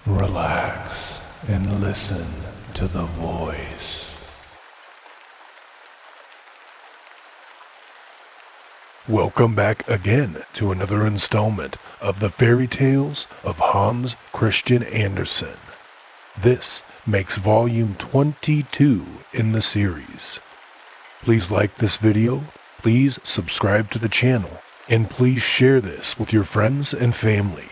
Relax and listen to the voice. Welcome back again to another installment of the Fairy Tales of Hans Christian Andersen. This makes volume 22 in the series. Please like this video, please subscribe to the channel, and please share this with your friends and family.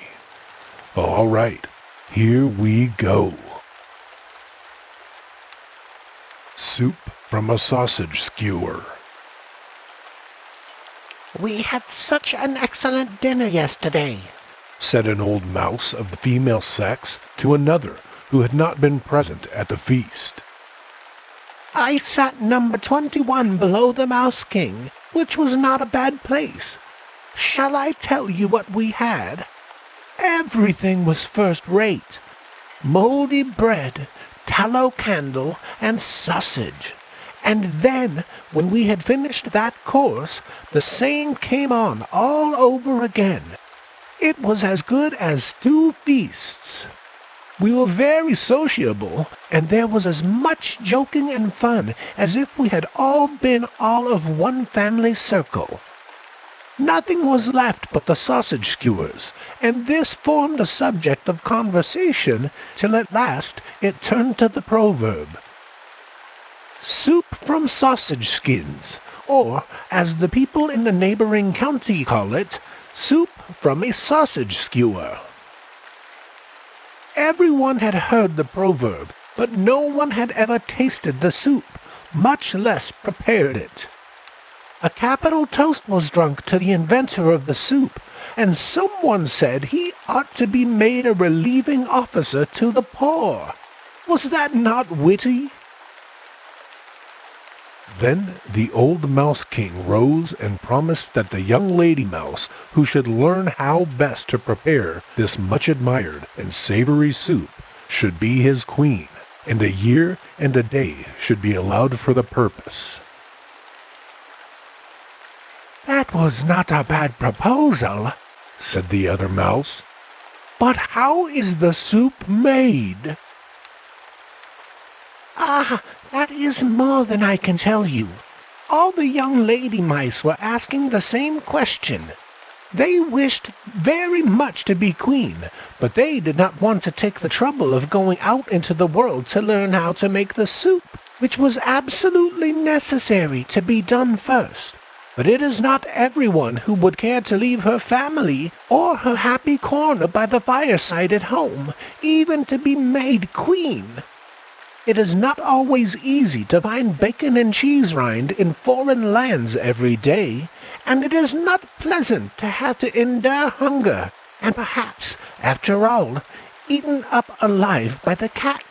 Alright, here we go. Soup from a sausage skewer. "We had such an excellent dinner yesterday," said an old mouse of the female sex to another who had not been present at the feast. "I sat number 21 below the Mouse King, which was not a bad place. Shall I tell you what we had? Everything was first-rate. Moldy bread, tallow candle, and sausage. And then, when we had finished that course, the same came on all over again. It was as good as 2 feasts. We were very sociable, and there was as much joking and fun as if we had all been all of one family circle. Nothing was left but the sausage skewers, and this formed a subject of conversation till at last it turned to the proverb, soup from sausage skins, or, as the people in the neighboring county call it, soup from a sausage skewer. Everyone had heard the proverb, but no one had ever tasted the soup, much less prepared it. A capital toast was drunk to the inventor of the soup, and someone said he ought to be made a relieving officer to the poor. Was that not witty? Then the old Mouse King rose and promised that the young lady mouse who should learn how best to prepare this much-admired and savory soup should be his queen, and a year and a day should be allowed for the purpose. "That was not a bad proposal," said the other mouse. "but how is the soup made?" "Ah, that is more than I can tell you. All the young lady mice were asking the same question. They wished very much to be queen, but they did not want to take the trouble of going out into the world to learn how to make the soup, which was absolutely necessary to be done first. But it is not everyone who would care to leave her family or her happy corner by the fireside at home, even to be made queen. It is not always easy to find bacon and cheese rind in foreign lands every day, and it is not pleasant to have to endure hunger, and perhaps, after all, eaten up alive by the cat."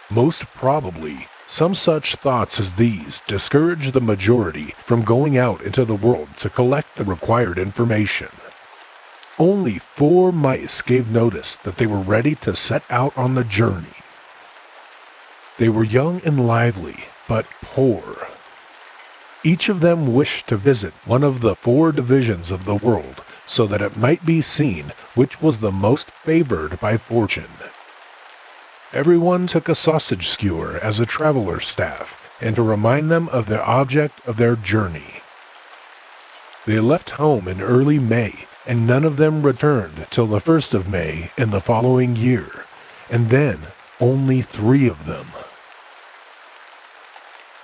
Most probably, some such thoughts as these discouraged the majority from going out into the world to collect the required information. Only 4 mice gave notice that they were ready to set out on the journey. They were young and lively, but poor. Each of them wished to visit one of the 4 divisions of the world so that it might be seen which was the most favored by fortune. Everyone took a sausage skewer as a traveler's staff, and to remind them of the object of their journey. They left home in early May, and none of them returned till the 1st of May in the following year, and then only 3 of them.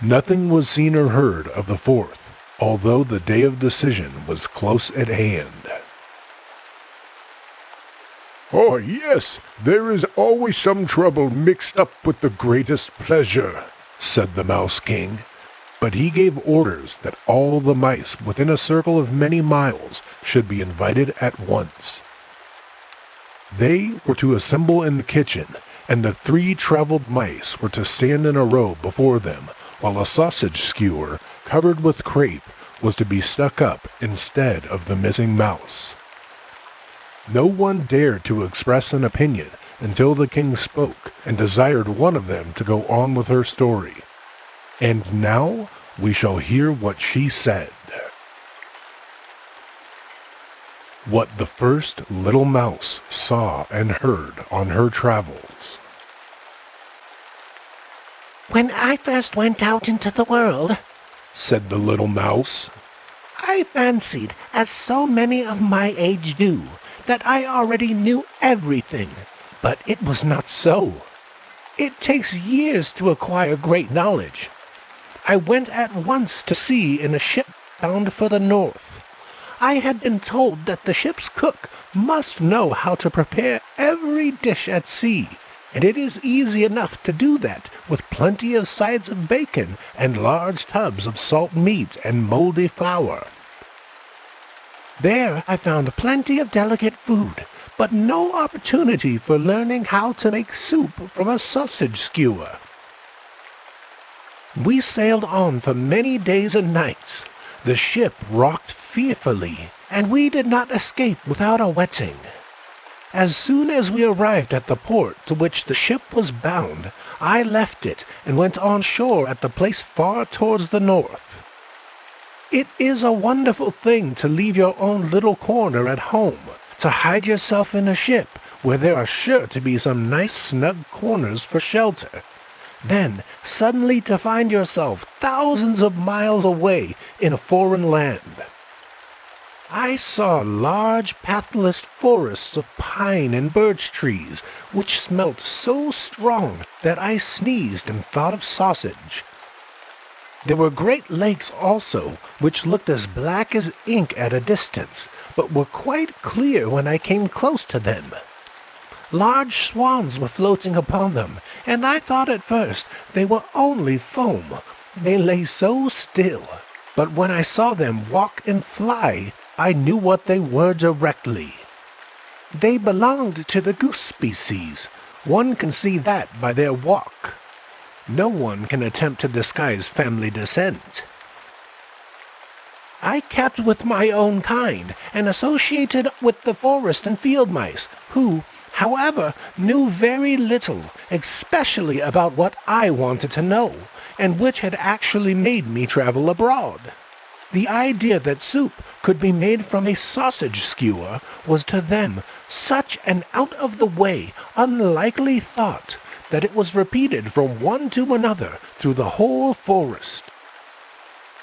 Nothing was seen or heard of the 4th, although the day of decision was close at hand. "Oh, yes, there is always some trouble mixed up with the greatest pleasure," said the Mouse King, but he gave orders that all the mice within a circle of many miles should be invited at once. They were to assemble in the kitchen, and the 3 traveled mice were to stand in a row before them, while a sausage skewer covered with crepe was to be stuck up instead of the missing mouse. No one dared to express an opinion until the king spoke and desired one of them to go on with her story. And now we shall hear what she said. what the first little mouse saw and heard on her travels. "When I first went out into the world," said the little mouse, "I fancied, as so many of my age do, that I already knew everything, but it was not so. It takes years to acquire great knowledge. I went at once to sea in a ship bound for the north. I had been told that the ship's cook must know how to prepare every dish at sea, and it is easy enough to do that with plenty of sides of bacon and large tubs of salt meat and moldy flour. There I found plenty of delicate food, but no opportunity for learning how to make soup from a sausage skewer. We sailed on for many days and nights. The ship rocked fearfully, and we did not escape without a wetting. As soon as we arrived at the port to which the ship was bound, I left it and went on shore at the place far towards the north. It is a wonderful thing to leave your own little corner at home, to hide yourself in a ship where there are sure to be some nice snug corners for shelter. Then suddenly to find yourself thousands of miles away in a foreign land. I saw large pathless forests of pine and birch trees, which smelt so strong that I sneezed and thought of sausage. There were great lakes also, which looked as black as ink at a distance, but were quite clear when I came close to them. Large swans were floating upon them, and I thought at first they were only foam. They lay so still, but when I saw them walk and fly, I knew what they were directly. They belonged to the goose species. One can see that by their walk. No one can attempt to disguise family descent. I kept with my own kind, and associated with the forest and field mice, who, however, knew very little, especially about what I wanted to know, and which had actually made me travel abroad. The idea that soup could be made from a sausage skewer was to them such an out-of-the-way, unlikely thought that it was repeated from one to another through the whole forest.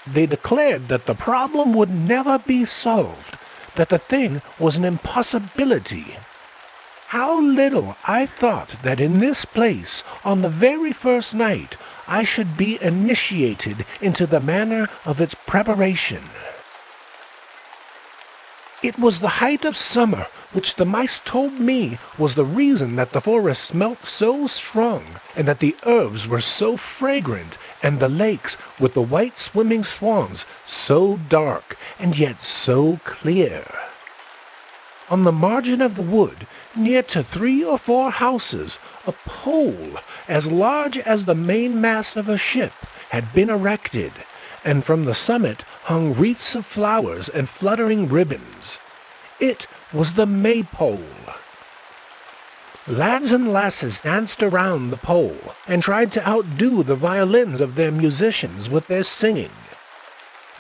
They declared that the problem would never be solved, that the thing was an impossibility. How little I thought that in this place, on the very first night, I should be initiated into the manner of its preparation. It was the height of summer, which the mice told me was the reason that the forest smelt so strong, and that the herbs were so fragrant, and the lakes, with the white swimming swans, so dark, and yet so clear. On the margin of the wood, near to 3 or 4 houses, a pole, as large as the mainmast of a ship, had been erected, and from the summit hung wreaths of flowers and fluttering ribbons. It was the maypole. Lads and lasses danced around the pole, and tried to outdo the violins of their musicians with their singing.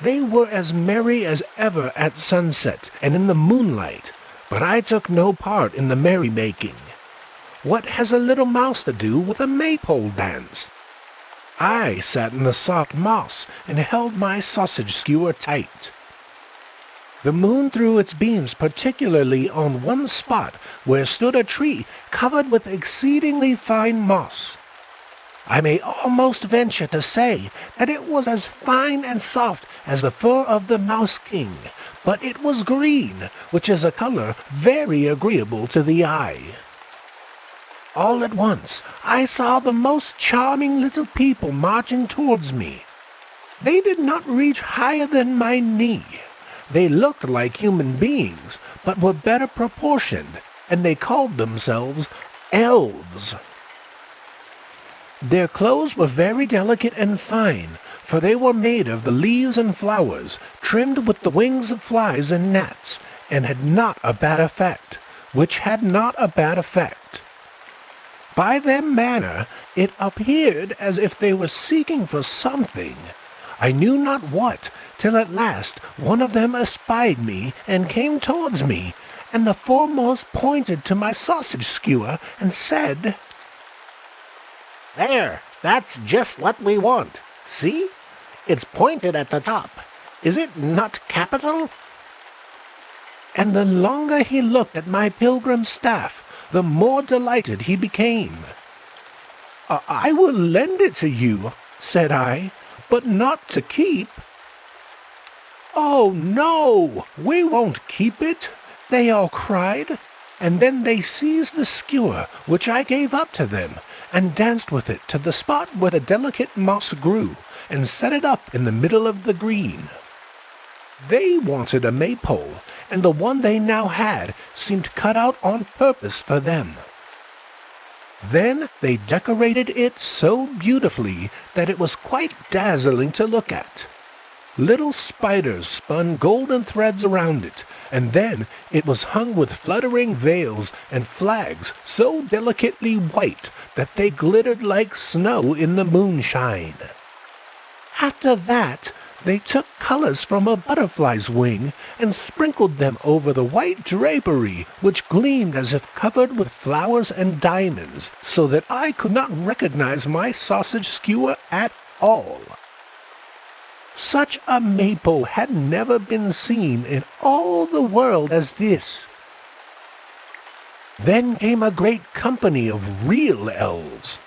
They were as merry as ever at sunset and in the moonlight, but I took no part in the merrymaking. What has a little mouse to do with a maypole dance? I sat in the soft moss and held my sausage skewer tight. The moon threw its beams particularly on one spot where stood a tree covered with exceedingly fine moss. I may almost venture to say that it was as fine and soft as the fur of the mouse king, but it was green, which is a color very agreeable to the eye. All at once I saw the most charming little people marching towards me. They did not reach higher than my knee. They looked like human beings, but were better proportioned, and they called themselves elves. Their clothes were very delicate and fine, for they were made of the leaves and flowers, trimmed with the wings of flies and gnats, and had not a bad effect, By their manner, it appeared as if they were seeking for something. I knew not what, till at last one of them espied me and came towards me, and the foremost pointed to my sausage skewer and said, "There, that's just what we want. See? It's pointed at the top. Is it not capital?" And the longer he looked at my pilgrim staff, the more delighted he became. "I will lend it to you," said I, "but not to keep." "Oh, no, we won't keep it," they all cried, and then they seized the skewer which I gave up to them, and danced with it to the spot where the delicate moss grew, and set it up in the middle of the green. They wanted a maypole, and the one they now had seemed cut out on purpose for them. Then they decorated it so beautifully that it was quite dazzling to look at. Little spiders spun golden threads around it, and then it was hung with fluttering veils and flags so delicately white that they glittered like snow in the moonshine. After that, they took colors from a butterfly's wing and sprinkled them over the white drapery, which gleamed as if covered with flowers and diamonds, so that I could not recognize my sausage skewer at all. Such a maypole had never been seen in all the world as this. Then came a great company of real elves.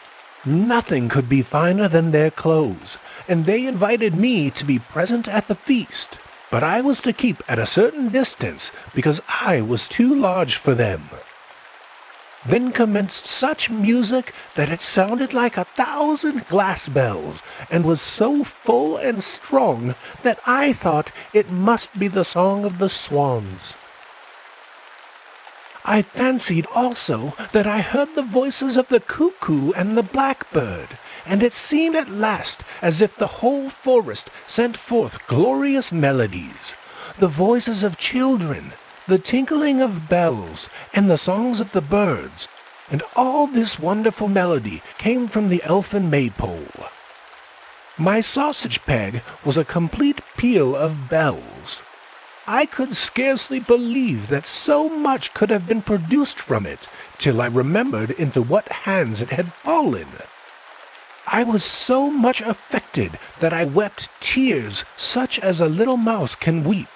Nothing could be finer than their clothes, and they invited me to be present at the feast, but I was to keep at a certain distance because I was too large for them. Then commenced such music that it sounded like 1,000 glass bells, and was so full and strong that I thought it must be the song of the swans. I fancied also that I heard the voices of the cuckoo and the blackbird, and it seemed at last as if the whole forest sent forth glorious melodies, the voices of children, the tinkling of bells, and the songs of the birds, and all this wonderful melody came from the elfin maypole. My sausage peg was a complete peal of bells. I could scarcely believe that so much could have been produced from it, till I remembered into what hands it had fallen. I was so much affected that I wept tears such as a little mouse can weep,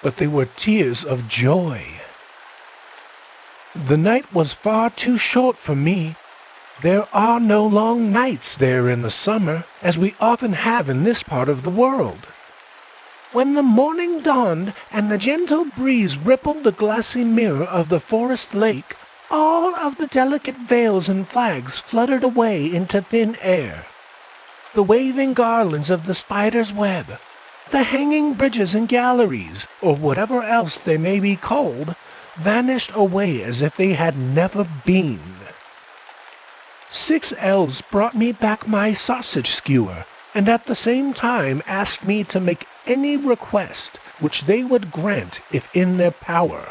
but they were tears of joy. The night was far too short for me. There are no long nights there in the summer, as we often have in this part of the world. When the morning dawned and the gentle breeze rippled the glassy mirror of the forest lake, all of the delicate veils and flags fluttered away into thin air. The waving garlands of the spider's web, the hanging bridges and galleries, or whatever else they may be called, vanished away as if they had never been. 6 elves brought me back my sausage skewer, and at the same time asked me to make any request which they would grant if in their power.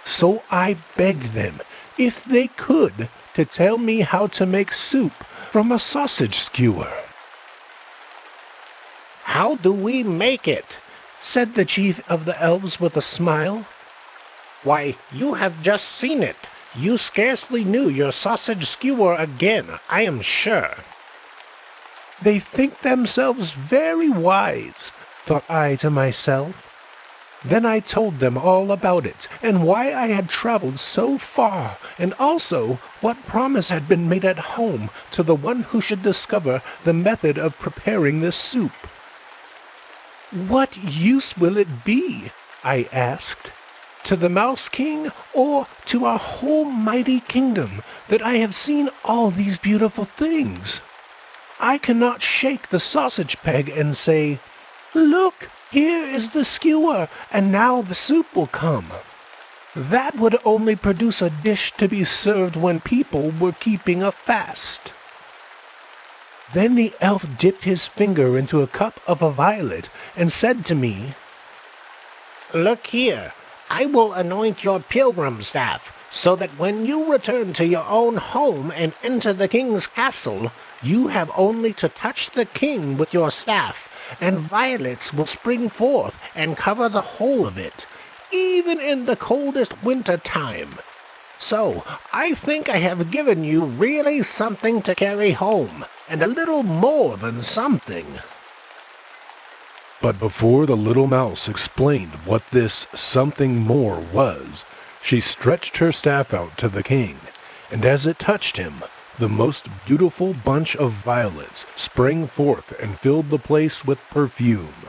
So I begged them, if they could, to tell me how to make soup from a sausage skewer. "How do we make it?" said the chief of the elves with a smile. "Why, you have just seen it. You scarcely knew your sausage skewer again, I am sure." They think themselves very wise, thought I to myself. Then I told them all about it, and why I had traveled so far, and also what promise had been made at home to the one who should discover the method of preparing this soup. "What use will it be," I asked, "to the Mouse King or to our whole mighty kingdom that I have seen all these beautiful things? I cannot shake the sausage peg and say, 'Look, here is the skewer, and now the soup will come.' That would only produce a dish to be served when people were keeping a fast." Then the elf dipped his finger into a cup of a violet and said to me, "Look here, I will anoint your pilgrim staff, so that when you return to your own home and enter the king's castle, you have only to touch the king with your staff, and violets will spring forth and cover the whole of it, even in the coldest winter time. So, I think I have given you really something to carry home, and a little more than something." But before the little mouse explained what this something more was, she stretched her staff out to the king, and as it touched him, the most beautiful bunch of violets sprang forth and filled the place with perfume.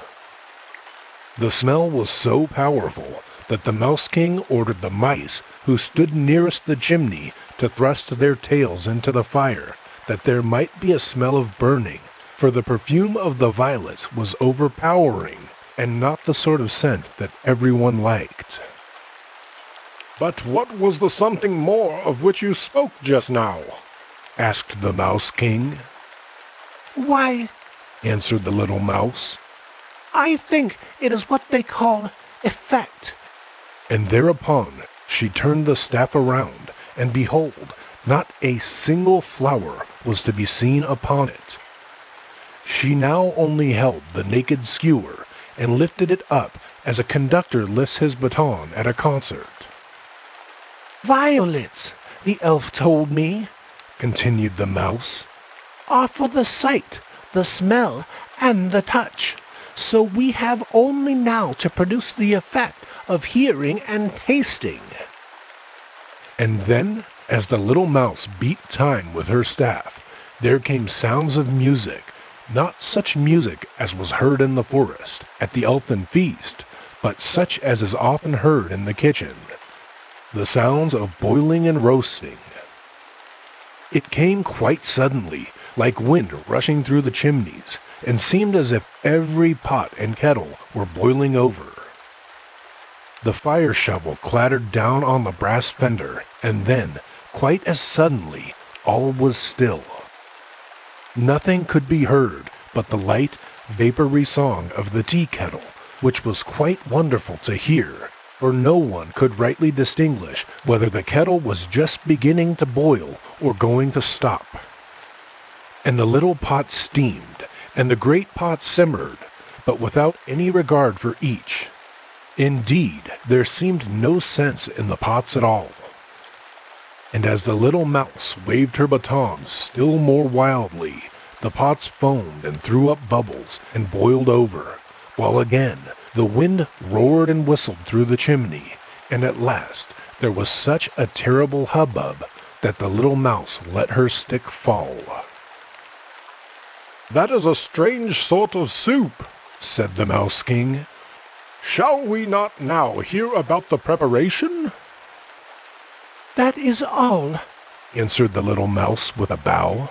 The smell was so powerful that the Mouse King ordered the mice who stood nearest the chimney to thrust their tails into the fire, that there might be a smell of burning, for the perfume of the violets was overpowering, and not the sort of scent that everyone liked. "But what was the something more of which you spoke just now?" asked the Mouse King. "Why," answered the little mouse, "I think it is what they call effect." and thereupon she turned the staff around, and behold, not a single flower was to be seen upon it. She now only held the naked skewer, and lifted it up as a conductor lifts his baton at a concert. "Violets," the elf told me, continued the mouse, "are for the sight, the smell, and the touch. So we have only now to produce the effect of hearing and tasting." And then, as the little mouse beat time with her staff, there came sounds of music, not such music as was heard in the forest at the elfin feast, but such as is often heard in the kitchen, the sounds of boiling and roasting. It came quite suddenly, like wind rushing through the chimneys, and seemed as if every pot and kettle were boiling over. The fire shovel clattered down on the brass fender, and then, quite as suddenly, all was still. Nothing could be heard but the light, vapory song of the tea kettle, which was quite wonderful to hear, for no one could rightly distinguish whether the kettle was just beginning to boil or going to stop. And the little pot steamed, and the great pot simmered, but without any regard for each. Indeed, there seemed no sense in the pots at all. And as the little mouse waved her batons still more wildly, the pots foamed and threw up bubbles and boiled over, while again the wind roared and whistled through the chimney, and at last there was such a terrible hubbub that the little mouse let her stick fall. "That is a strange sort of soup," said the Mouse King. "Shall we not now hear about the preparation?" "That is all," answered the little mouse with a bow.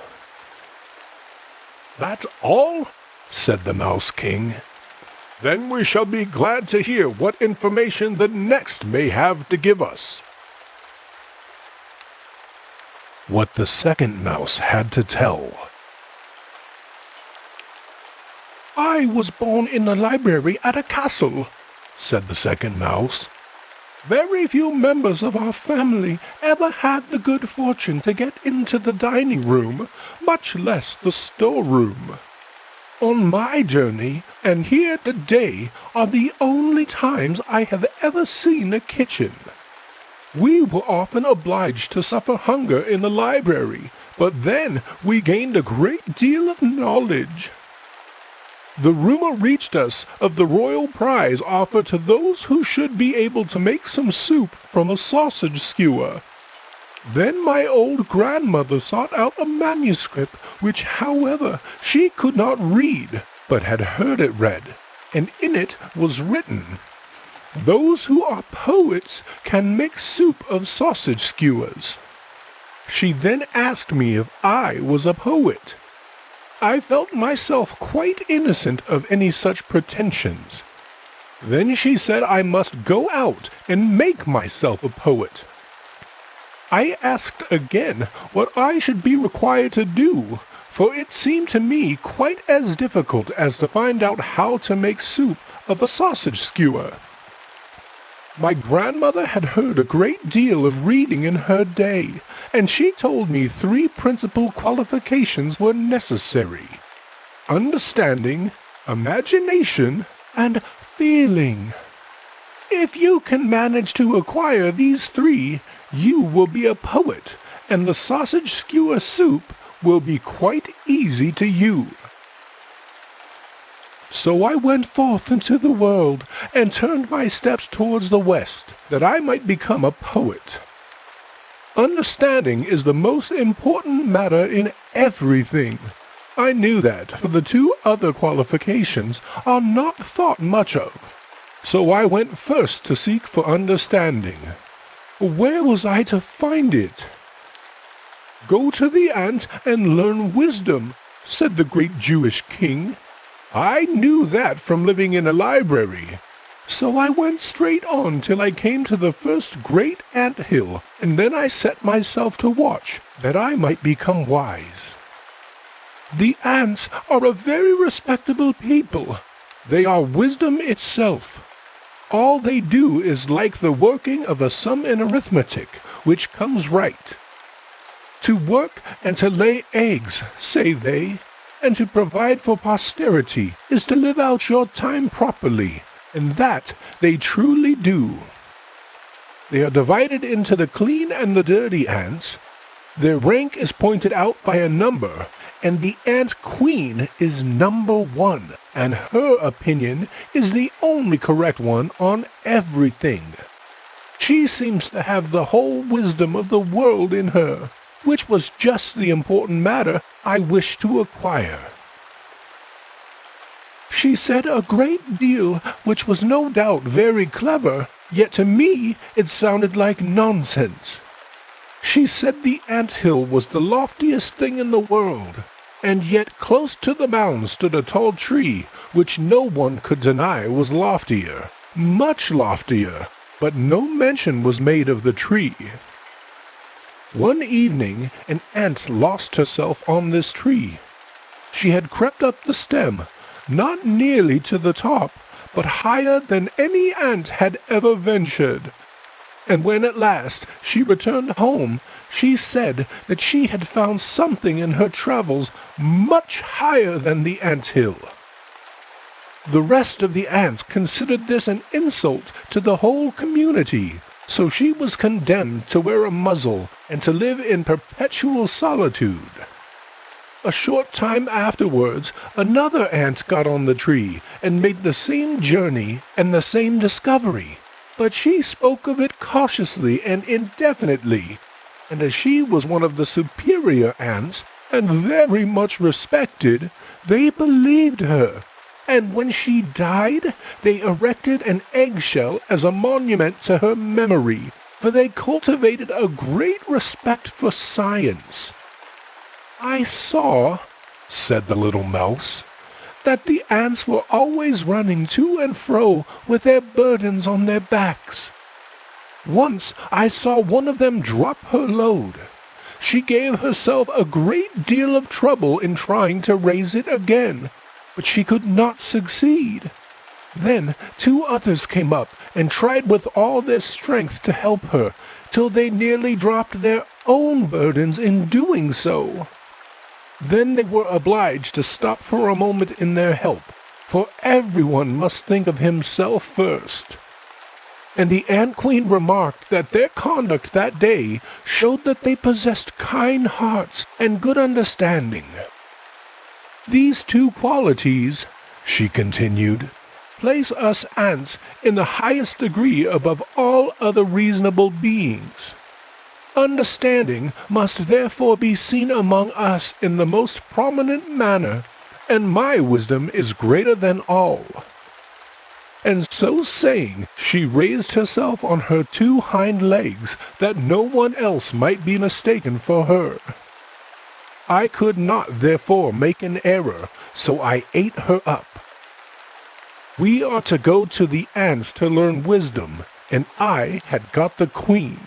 "That's all?" said the Mouse King. "Then we shall be glad to hear what information the next may have to give us." What the second mouse had to tell. "I was born in a library at a castle," said the second mouse. "Very few members of our family ever had the good fortune to get into the dining room, much less the storeroom. On my journey, and here today, are the only times I have ever seen a kitchen. We were often obliged to suffer hunger in the library, but then we gained a great deal of knowledge. The rumor reached us of the royal prize offered to those who should be able to make some soup from a sausage skewer. Then my old grandmother sought out a manuscript, which, however, she could not read, but had heard it read, and in it was written, 'Those who are poets can make soup of sausage skewers.' She then asked me if I was a poet. I felt myself quite innocent of any such pretensions. Then she said I must go out and make myself a poet. I asked again what I should be required to do, for it seemed to me quite as difficult as to find out how to make soup of a sausage skewer. My grandmother had heard a great deal of reading in her day, and she told me 3 principal qualifications were necessary: understanding, imagination, and feeling. If you can manage to acquire these three, you will be a poet, and the sausage skewer soup will be quite easy to you. So I went forth into the world and turned my steps towards the west, that I might become a poet. Understanding is the most important matter in everything. I knew that, for the two other qualifications are not thought much of. So I went first to seek for understanding. Where was I to find it? "Go to the ant and learn wisdom," said the great Jewish king. I knew that from living in a library. So I went straight on till I came to the first great ant hill, and then I set myself to watch, that I might become wise. The ants are a very respectable people. They are wisdom itself. All they do is like the working of a sum in arithmetic, which comes right. To work and to lay eggs, say they, and to provide for posterity is to live out your time properly, and that they truly do. They are divided into the clean and the dirty ants. Their rank is pointed out by a number, and the ant queen is number 1, and her opinion is the only correct one on everything. She seems to have the whole wisdom of the world in her, which was just the important matter I wished to acquire. She said a great deal which was no doubt very clever, yet to me it sounded like nonsense. She said the ant-hill was the loftiest thing in the world, and yet close to the mound stood a tall tree, which no one could deny was loftier, much loftier, but no mention was made of the tree. One evening an ant lost herself on this tree. She had crept up the stem, not nearly to the top, but higher than any ant had ever ventured. And when at last she returned home, she said that she had found something in her travels much higher than the ant-hill. The rest of the ants considered this an insult to the whole community, so she was condemned to wear a muzzle and to live in perpetual solitude. A short time afterwards, another ant got on the tree and made the same journey and the same discovery, but she spoke of it cautiously and indefinitely, and as she was one of the superior ants, and very much respected, they believed her. And when she died, they erected an eggshell as a monument to her memory, for they cultivated a great respect for science. I saw, said the little mouse, that the ants were always running to and fro with their burdens on their backs. Once I saw one of them drop her load. She gave herself a great deal of trouble in trying to raise it again, but she could not succeed. Then 2 others came up and tried with all their strength to help her, till they nearly dropped their own burdens in doing so. Then they were obliged to stop for a moment in their help, for everyone must think of himself first. And the ant-queen remarked that their conduct that day showed that they possessed kind hearts and good understanding. These 2 qualities, she continued, place us ants in the highest degree above all other reasonable beings. Understanding must therefore be seen among us in the most prominent manner, and my wisdom is greater than all. And so saying, she raised herself on her 2 hind legs, that no one else might be mistaken for her. I could not therefore make an error, so I ate her up. We are to go to the ants to learn wisdom, and I had got the queen.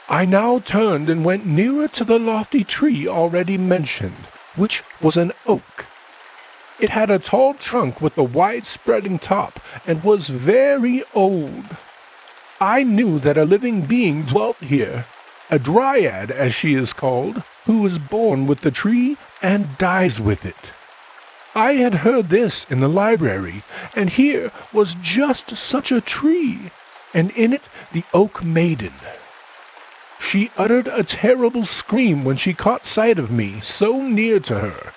I now turned and went nearer to the lofty tree already mentioned, which was an oak. It had a tall trunk with a wide-spreading top, and was very old. I knew that a living being dwelt here, a dryad as she is called, who is born with the tree and dies with it. I had heard this in the library, and here was just such a tree, and in it the oak maiden. She uttered a terrible scream when she caught sight of me so near to her.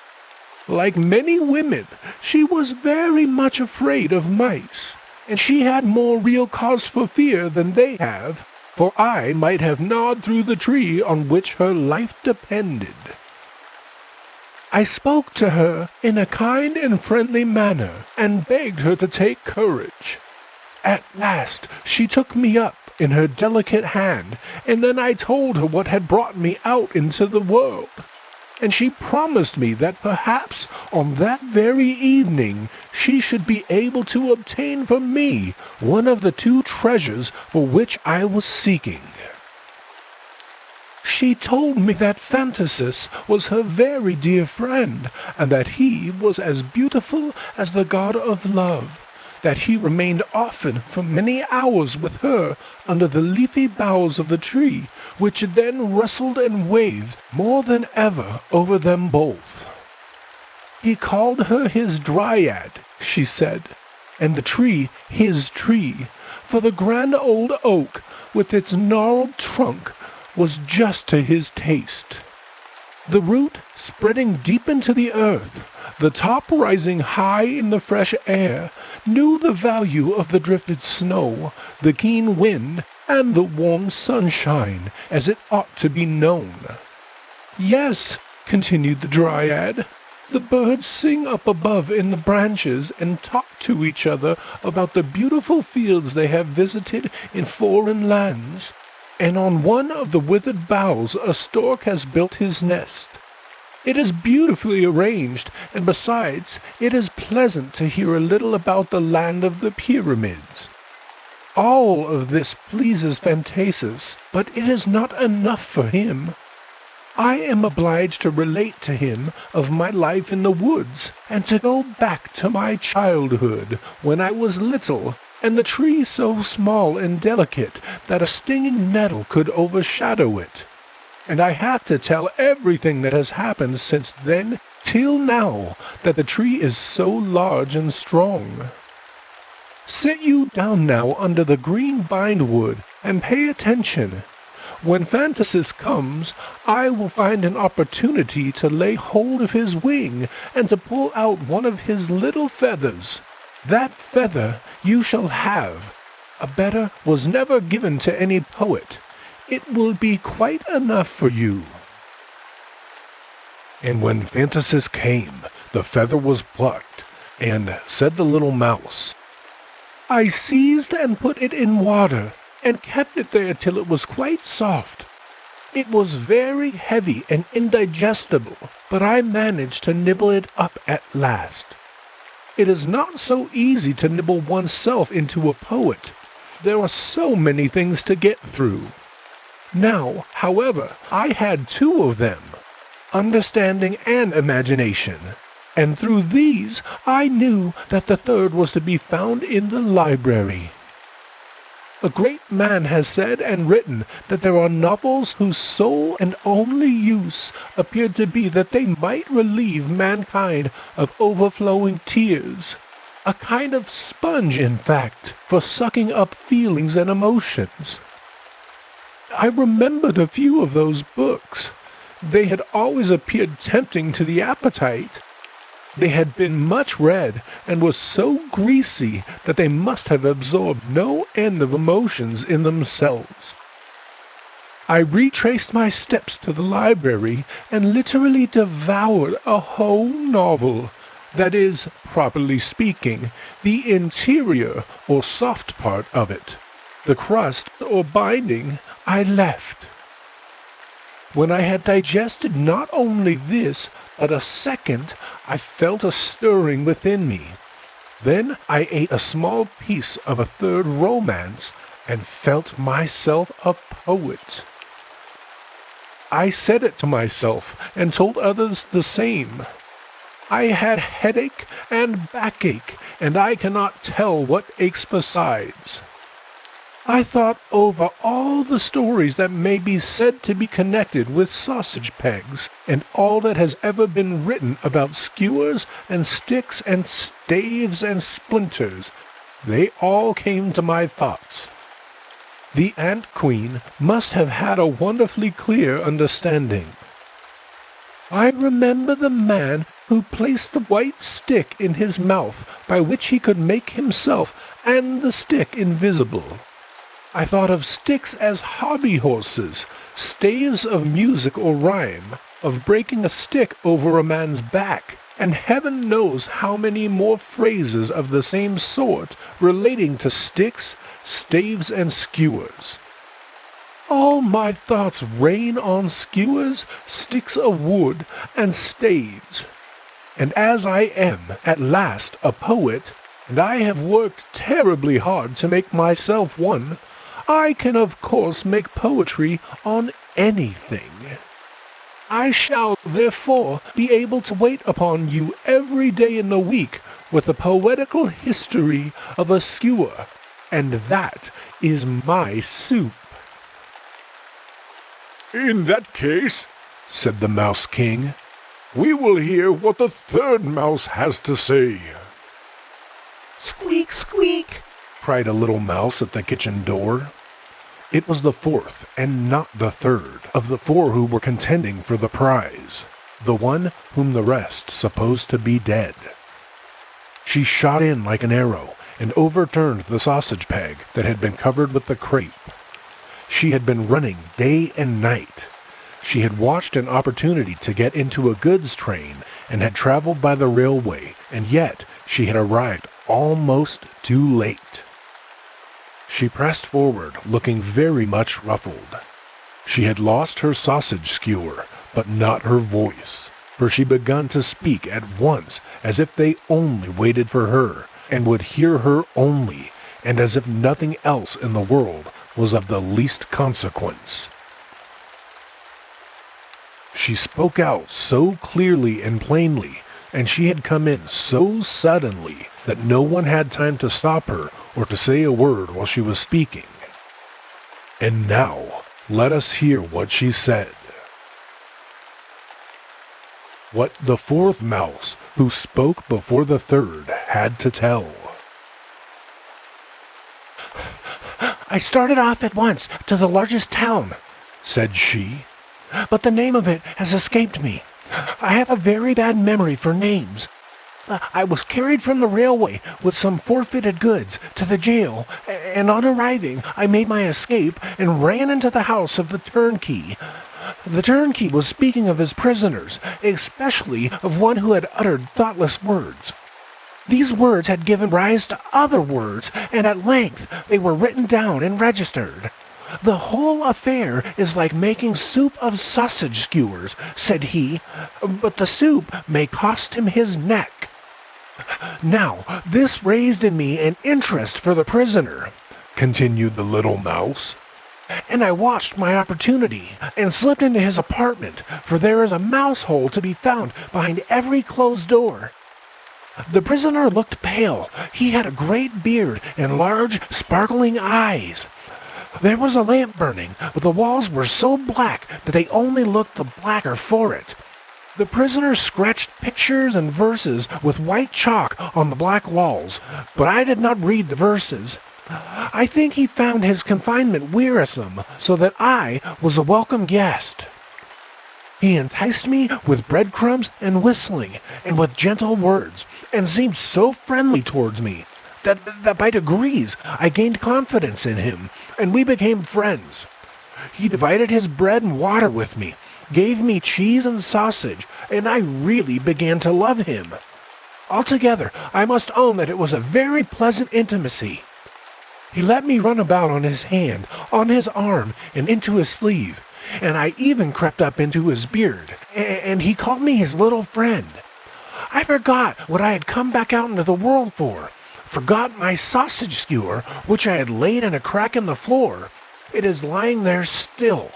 Like many women, she was very much afraid of mice, and she had more real cause for fear than they have, for I might have gnawed through the tree on which her life depended. I spoke to her in a kind and friendly manner, and begged her to take courage. At last she took me up in her delicate hand, and then I told her what had brought me out into the world. And she promised me that perhaps on that very evening she should be able to obtain for me one of the two treasures for which I was seeking. She told me that Fantasis was her very dear friend, and that he was as beautiful as the god of love, that he remained often for many hours with her under the leafy boughs of the tree, which then rustled and waved more than ever over them both. He called her his dryad, she said, and the tree his tree, for the grand old oak, with its gnarled trunk, was just to his taste. The root spreading deep into the earth, the top rising high in the fresh air, knew the value of the drifted snow, the keen wind, and the warm sunshine, as it ought to be known. Yes, continued the dryad, the birds sing up above in the branches and talk to each other about the beautiful fields they have visited in foreign lands, and on one of the withered boughs a stork has built his nest. It is beautifully arranged, and besides, it is pleasant to hear a little about the land of the pyramids. All of this pleases Fantasis, but it is not enough for him. I am obliged to relate to him of my life in the woods, and to go back to my childhood, when I was little, and the tree so small and delicate that a stinging nettle could overshadow it. And I have to tell everything that has happened since then till now, that the tree is so large and strong. Sit you down now under the green bindwood, and pay attention. When Fantasis comes, I will find an opportunity to lay hold of his wing, and to pull out one of his little feathers. That feather you shall have. A better was never given to any poet. It will be quite enough for you. And when Fantasis came, the feather was plucked, and said the little mouse, I seized and put it in water, and kept it there till it was quite soft. It was very heavy and indigestible, but I managed to nibble it up at last. It is not so easy to nibble oneself into a poet. There are so many things to get through. Now, however, I had two of them, understanding and imagination, and through these I knew that the third was to be found in the library. A great man has said and written that there are novels whose sole and only use appeared to be that they might relieve mankind of overflowing tears, a kind of sponge, in fact, for sucking up feelings and emotions. I remembered a few of those books. They had always appeared tempting to the appetite. They had been much read, and were so greasy that they must have absorbed no end of emotions in themselves. I retraced my steps to the library, and literally devoured a whole novel. That is, properly speaking, the interior or soft part of it. The crust or binding I left. When I had digested not only this, but a second, I felt a stirring within me. Then I ate a small piece of a third romance, and felt myself a poet. I said it to myself, and told others the same. I had headache and backache, and I cannot tell what aches besides. I thought over all the stories that may be said to be connected with sausage pegs, and all that has ever been written about skewers and sticks and staves and splinters. They all came to my thoughts. The Ant Queen must have had a wonderfully clear understanding. I remember the man who placed the white stick in his mouth by which he could make himself and the stick invisible. I thought of sticks as hobby horses, staves of music or rhyme, of breaking a stick over a man's back, and heaven knows how many more phrases of the same sort relating to sticks, staves, and skewers. All my thoughts rain on skewers, sticks of wood, and staves. And as I am, at last, a poet, and I have worked terribly hard to make myself one, I can of course make poetry on anything. I shall therefore be able to wait upon you every day in the week with a poetical history of a skewer, and that is my soup. In that case, said the Mouse King, we will hear what the third mouse has to say. Squeak, squeak, cried a little mouse at the kitchen door. It was the fourth, and not the third, of the four who were contending for the prize, the one whom the rest supposed to be dead. She shot in like an arrow, and overturned the sausage peg that had been covered with the crepe. She had been running day and night. She had watched an opportunity to get into a goods train, and had traveled by the railway, and yet she had arrived almost too late. She pressed forward, looking very much ruffled. She had lost her sausage skewer, but not her voice, for she begun to speak at once as if they only waited for her, and would hear her only, and as if nothing else in the world was of the least consequence. She spoke out so clearly and plainly, and she had come in so suddenly that no one had time to stop her or to say a word while she was speaking. And now, let us hear what she said. What the fourth mouse, who spoke before the third, had to tell. I started off at once to the largest town, said she, but the name of it has escaped me. I have a very bad memory for names. I was carried from the railway with some forfeited goods to the jail, and on arriving I made my escape and ran into the house of the turnkey. The turnkey was speaking of his prisoners, especially of one who had uttered thoughtless words. These words had given rise to other words, and at length they were written down and registered. The whole affair is like making soup of sausage skewers, said he, but the soup may cost him his neck. Now, this raised in me an interest for the prisoner, continued the little mouse, and I watched my opportunity, and slipped into his apartment, for there is a mouse hole to be found behind every closed door. The prisoner looked pale. He had a great beard and large, sparkling eyes. There was a lamp burning, but the walls were so black that they only looked the blacker for it. The prisoner scratched pictures and verses with white chalk on the black walls, but I did not read the verses. I think he found his confinement wearisome, so that I was a welcome guest. He enticed me with breadcrumbs and whistling, and with gentle words, and seemed so friendly towards me, that by degrees I gained confidence in him, and we became friends. He divided his bread and water with me, gave me cheese and sausage, and I really began to love him. Altogether, I must own that it was a very pleasant intimacy. He let me run about on his hand, on his arm, and into his sleeve, and I even crept up into his beard, and he called me his little friend. I forgot what I had come back out into the world for, forgot my sausage skewer, which I had laid in a crack in the floor. It is lying there still.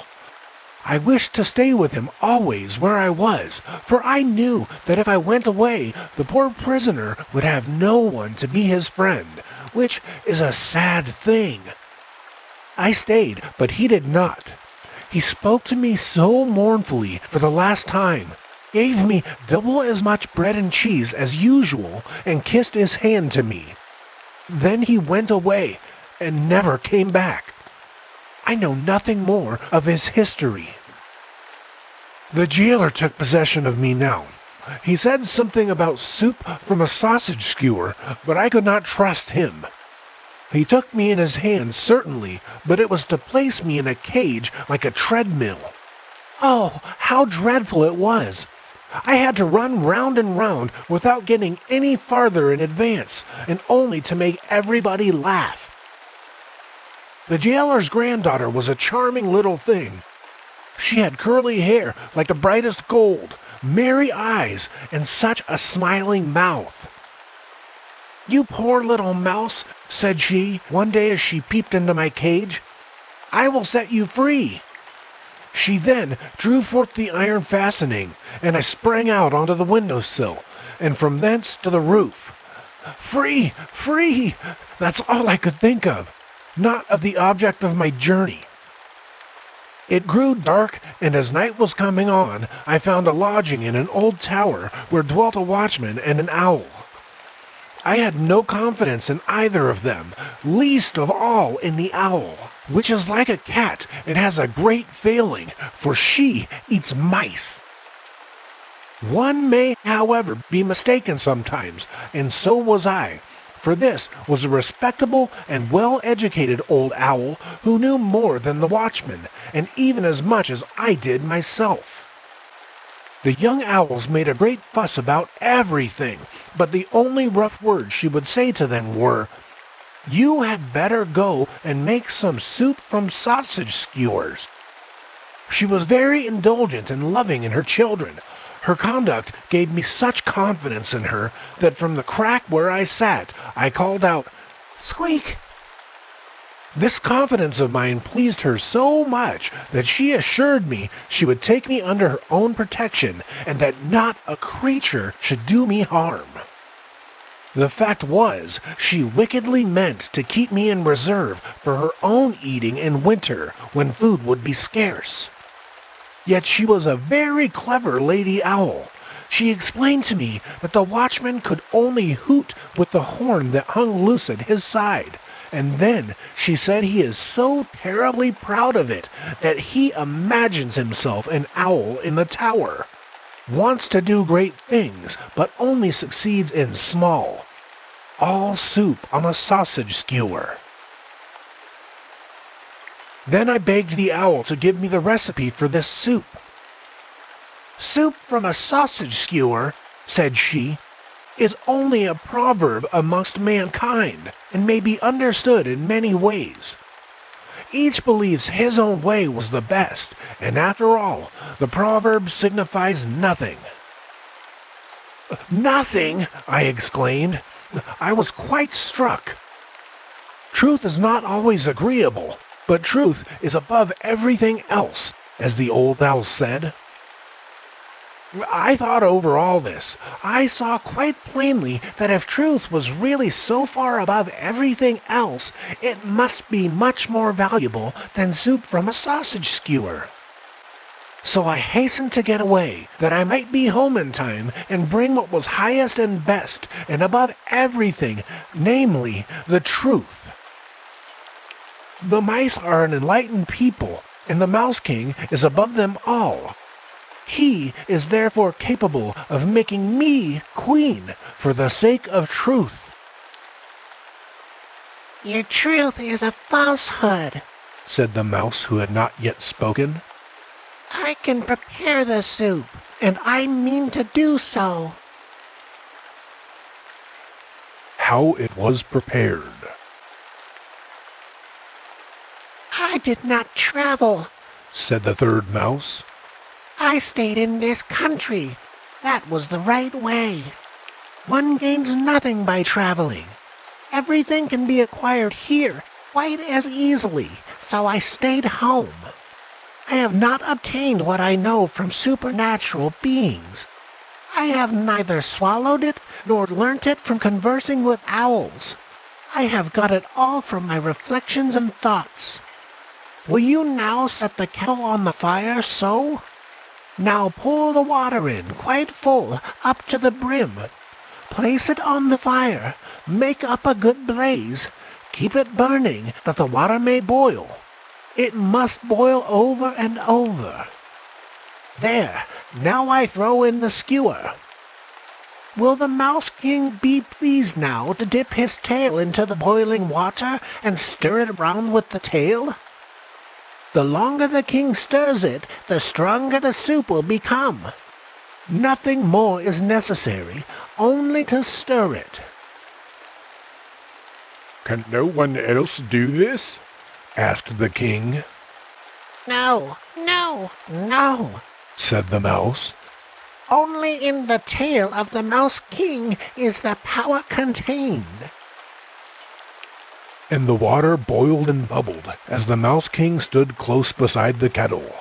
I wished to stay with him always where I was, for I knew that if I went away, the poor prisoner would have no one to be his friend, which is a sad thing. I stayed, but he did not. He spoke to me so mournfully for the last time, gave me double as much bread and cheese as usual, and kissed his hand to me. Then he went away and never came back. I know nothing more of his history. The jailer took possession of me now. He said something about soup from a sausage skewer, but I could not trust him. He took me in his hand, certainly, but it was to place me in a cage like a treadmill. Oh, how dreadful it was! I had to run round and round without getting any farther in advance, and only to make everybody laugh. The jailer's granddaughter was a charming little thing. She had curly hair like the brightest gold, merry eyes, and such a smiling mouth. "You poor little mouse," said she, one day as she peeped into my cage. "I will set you free." She then drew forth the iron fastening, and I sprang out onto the window-sill, and from thence to the roof. Free! Free! That's all I could think of, not of the object of my journey. It grew dark, and as night was coming on, I found a lodging in an old tower where dwelt a watchman and an owl. I had no confidence in either of them, least of all in the owl, which is like a cat and has a great failing, for she eats mice. One may, however, be mistaken sometimes, and so was I, for this was a respectable and well-educated old owl who knew more than the watchman, and even as much as I did myself. The young owls made a great fuss about everything, but the only rough words she would say to them were, "You had better go and make some soup from sausage skewers." She was very indulgent and loving in her children. Her conduct gave me such confidence in her that from the crack where I sat, I called out, "Squeak!" This confidence of mine pleased her so much that she assured me she would take me under her own protection and that not a creature should do me harm. The fact was, she wickedly meant to keep me in reserve for her own eating in winter when food would be scarce. Yet she was a very clever lady owl. She explained to me that the watchman could only hoot with the horn that hung loose at his side, and then she said he is so terribly proud of it that he imagines himself an owl in the tower, wants to do great things, but only succeeds in small. All soup on a sausage skewer. Then I begged the owl to give me the recipe for this soup. "Soup from a sausage skewer," said she, "is only a proverb amongst mankind, and may be understood in many ways. Each believes his own way was the best, and after all, the proverb signifies nothing." "Nothing!" I exclaimed. I was quite struck. Truth is not always agreeable, but truth is above everything else, as the old owl said. I thought over all this. I saw quite plainly that if truth was really so far above everything else, it must be much more valuable than soup from a sausage skewer. So I hastened to get away, that I might be home in time and bring what was highest and best, and above everything, namely, the truth. The mice are an enlightened people, and the Mouse King is above them all. He is therefore capable of making me queen for the sake of truth. "Your truth is a falsehood," said the mouse who had not yet spoken. "I can prepare the soup, and I mean to do so." How it was prepared. "I did not travel," said the third mouse. "I stayed in this country. That was the right way. One gains nothing by traveling. Everything can be acquired here quite as easily, so I stayed home. I have not obtained what I know from supernatural beings. I have neither swallowed it nor learnt it from conversing with owls. I have got it all from my reflections and thoughts. Will you now set the kettle on the fire, so? Now pour the water in, quite full, up to the brim. Place it on the fire. Make up a good blaze. Keep it burning, that the water may boil. It must boil over and over. There, now I throw in the skewer. Will the Mouse King be pleased now to dip his tail into the boiling water and stir it round with the tail? The longer the king stirs it, the stronger the soup will become. Nothing more is necessary, only to stir it. Can no one else do this? Asked the king. No, No, Said the mouse. only in the tail of the Mouse King is the power contained. And the water boiled and bubbled as the Mouse King stood close beside the kettle.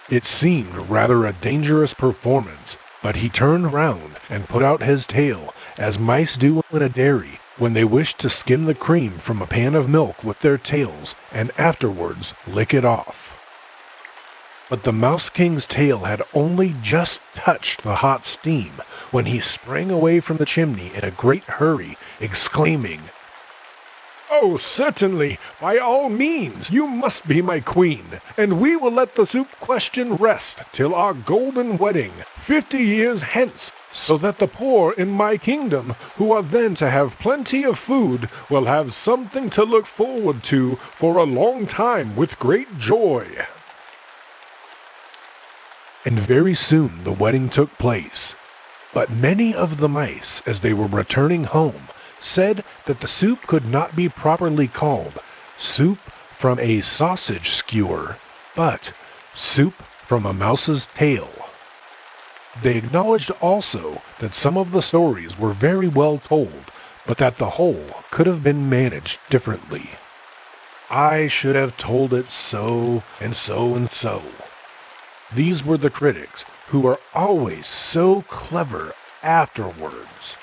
It seemed rather a dangerous performance, but he turned round and put out his tail, as mice do in a dairy when they wish to skim the cream from a pan of milk with their tails and afterwards lick it off. But the Mouse King's tail had only just touched the hot steam when he sprang away from the chimney in a great hurry, exclaiming, "Oh, certainly, by all means, you must be my queen, and we will let the soup question rest till our golden wedding, 50 years hence, so that the poor in my kingdom, who are then to have plenty of food, will have something to look forward to for a long time with great joy." And very soon the wedding took place. But many of the mice, as they were returning home, said that the soup could not be properly called soup from a sausage skewer, but soup from a mouse's tail. They acknowledged also that some of the stories were very well told, but that the whole could have been managed differently. I should have told it so, and so, and so. These were the critics, who were always so clever afterwards.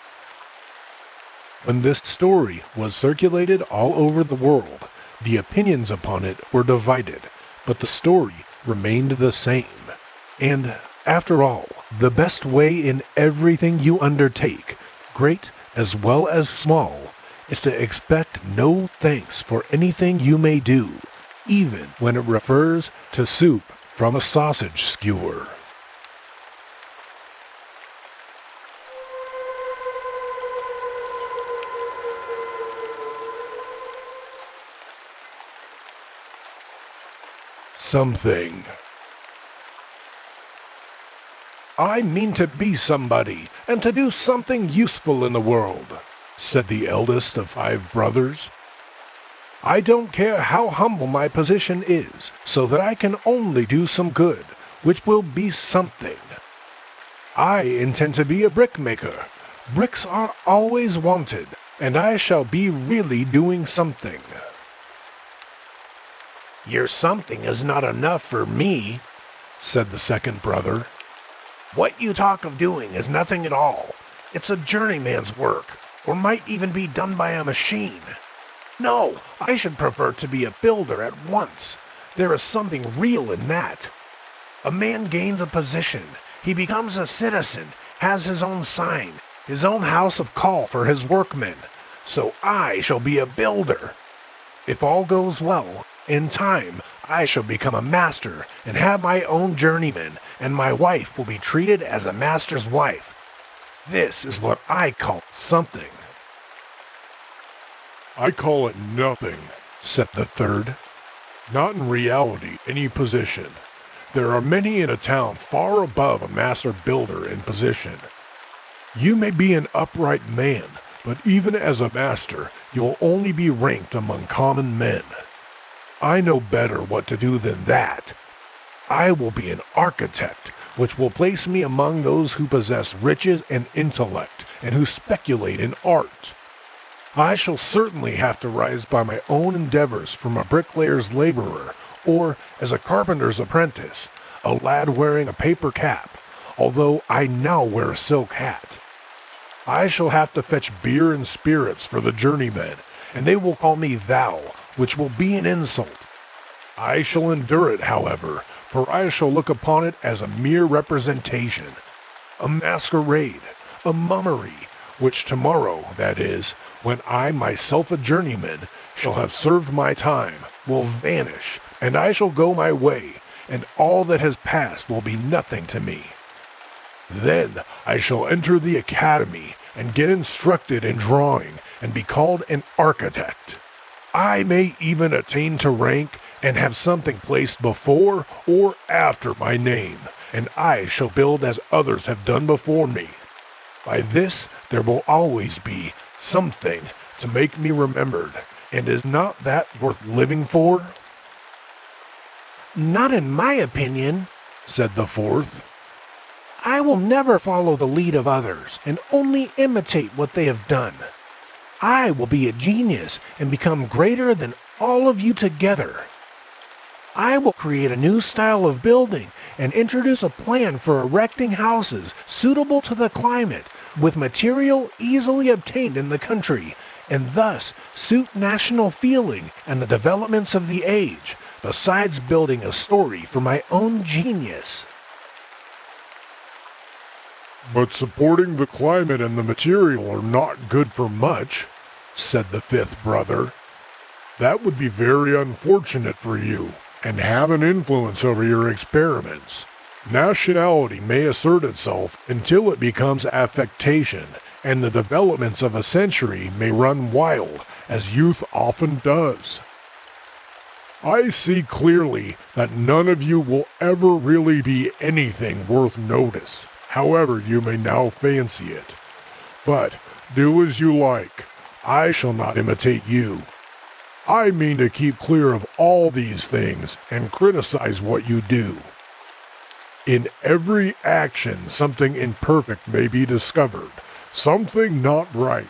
When this story was circulated all over the world, the opinions upon it were divided, but the story remained the same. And, after all, the best way in everything you undertake, great as well as small, is to expect no thanks for anything you may do, even when it refers to soup from a sausage skewer. Something. I mean to be somebody, and to do something useful in the world, said the eldest of 5 brothers. I don't care how humble my position is, so that I can only do some good, which will be something. I intend to be a brickmaker. Bricks are always wanted, and I shall be really doing something. Your something is not enough for me, said the second brother. What you talk of doing is nothing at all. It's a journeyman's work, or might even be done by a machine. No, I should prefer to be a builder at once. There is something real in that. A man gains a position. He becomes a citizen, has his own sign, his own house of call for his workmen. So I shall be a builder. If all goes well, in time I shall become a master and have my own journeyman, and my wife will be treated as a master's wife. This is what I call something. I call it nothing, said the third. Not in reality any position. There are many in a town far above a master builder in position. You may be an upright man, but even as a master, you will only be ranked among common men. I know better what to do than that. I will be an architect, which will place me among those who possess riches and intellect, and who speculate in art. I shall certainly have to rise by my own endeavors from a bricklayer's laborer, or as a carpenter's apprentice, a lad wearing a paper cap, although I now wear a silk hat. I shall have to fetch beer and spirits for the journeymen, and they will call me thou, which will be an insult. I shall endure it, however, for I shall look upon it as a mere representation, a masquerade, a mummery, which tomorrow, that is, when I myself a journeyman shall have served my time, will vanish, and I shall go my way, and all that has passed will be nothing to me. Then I shall enter the academy and get instructed in drawing and be called an architect. I may even attain to rank and have something placed before or after my name, and I shall build as others have done before me. By this there will always be something to make me remembered, and is not that worth living for? Not in my opinion, said the fourth. I will never follow the lead of others, and only imitate what they have done. I will be a genius and become greater than all of you together. I will create a new style of building and introduce a plan for erecting houses suitable to the climate with material easily obtained in the country, and thus suit national feeling and the developments of the age, besides building a story for my own genius. But supporting the climate and the material are not good for much, said the fifth brother. That would be very unfortunate for you, and have an influence over your experiments. Nationality may assert itself until it becomes affectation, and the developments of a century may run wild, as youth often does. I see clearly that none of you will ever really be anything worth notice, however you may now fancy it. But do as you like. I shall not imitate you. I mean to keep clear of all these things and criticize what you do. In every action something imperfect may be discovered, something not right,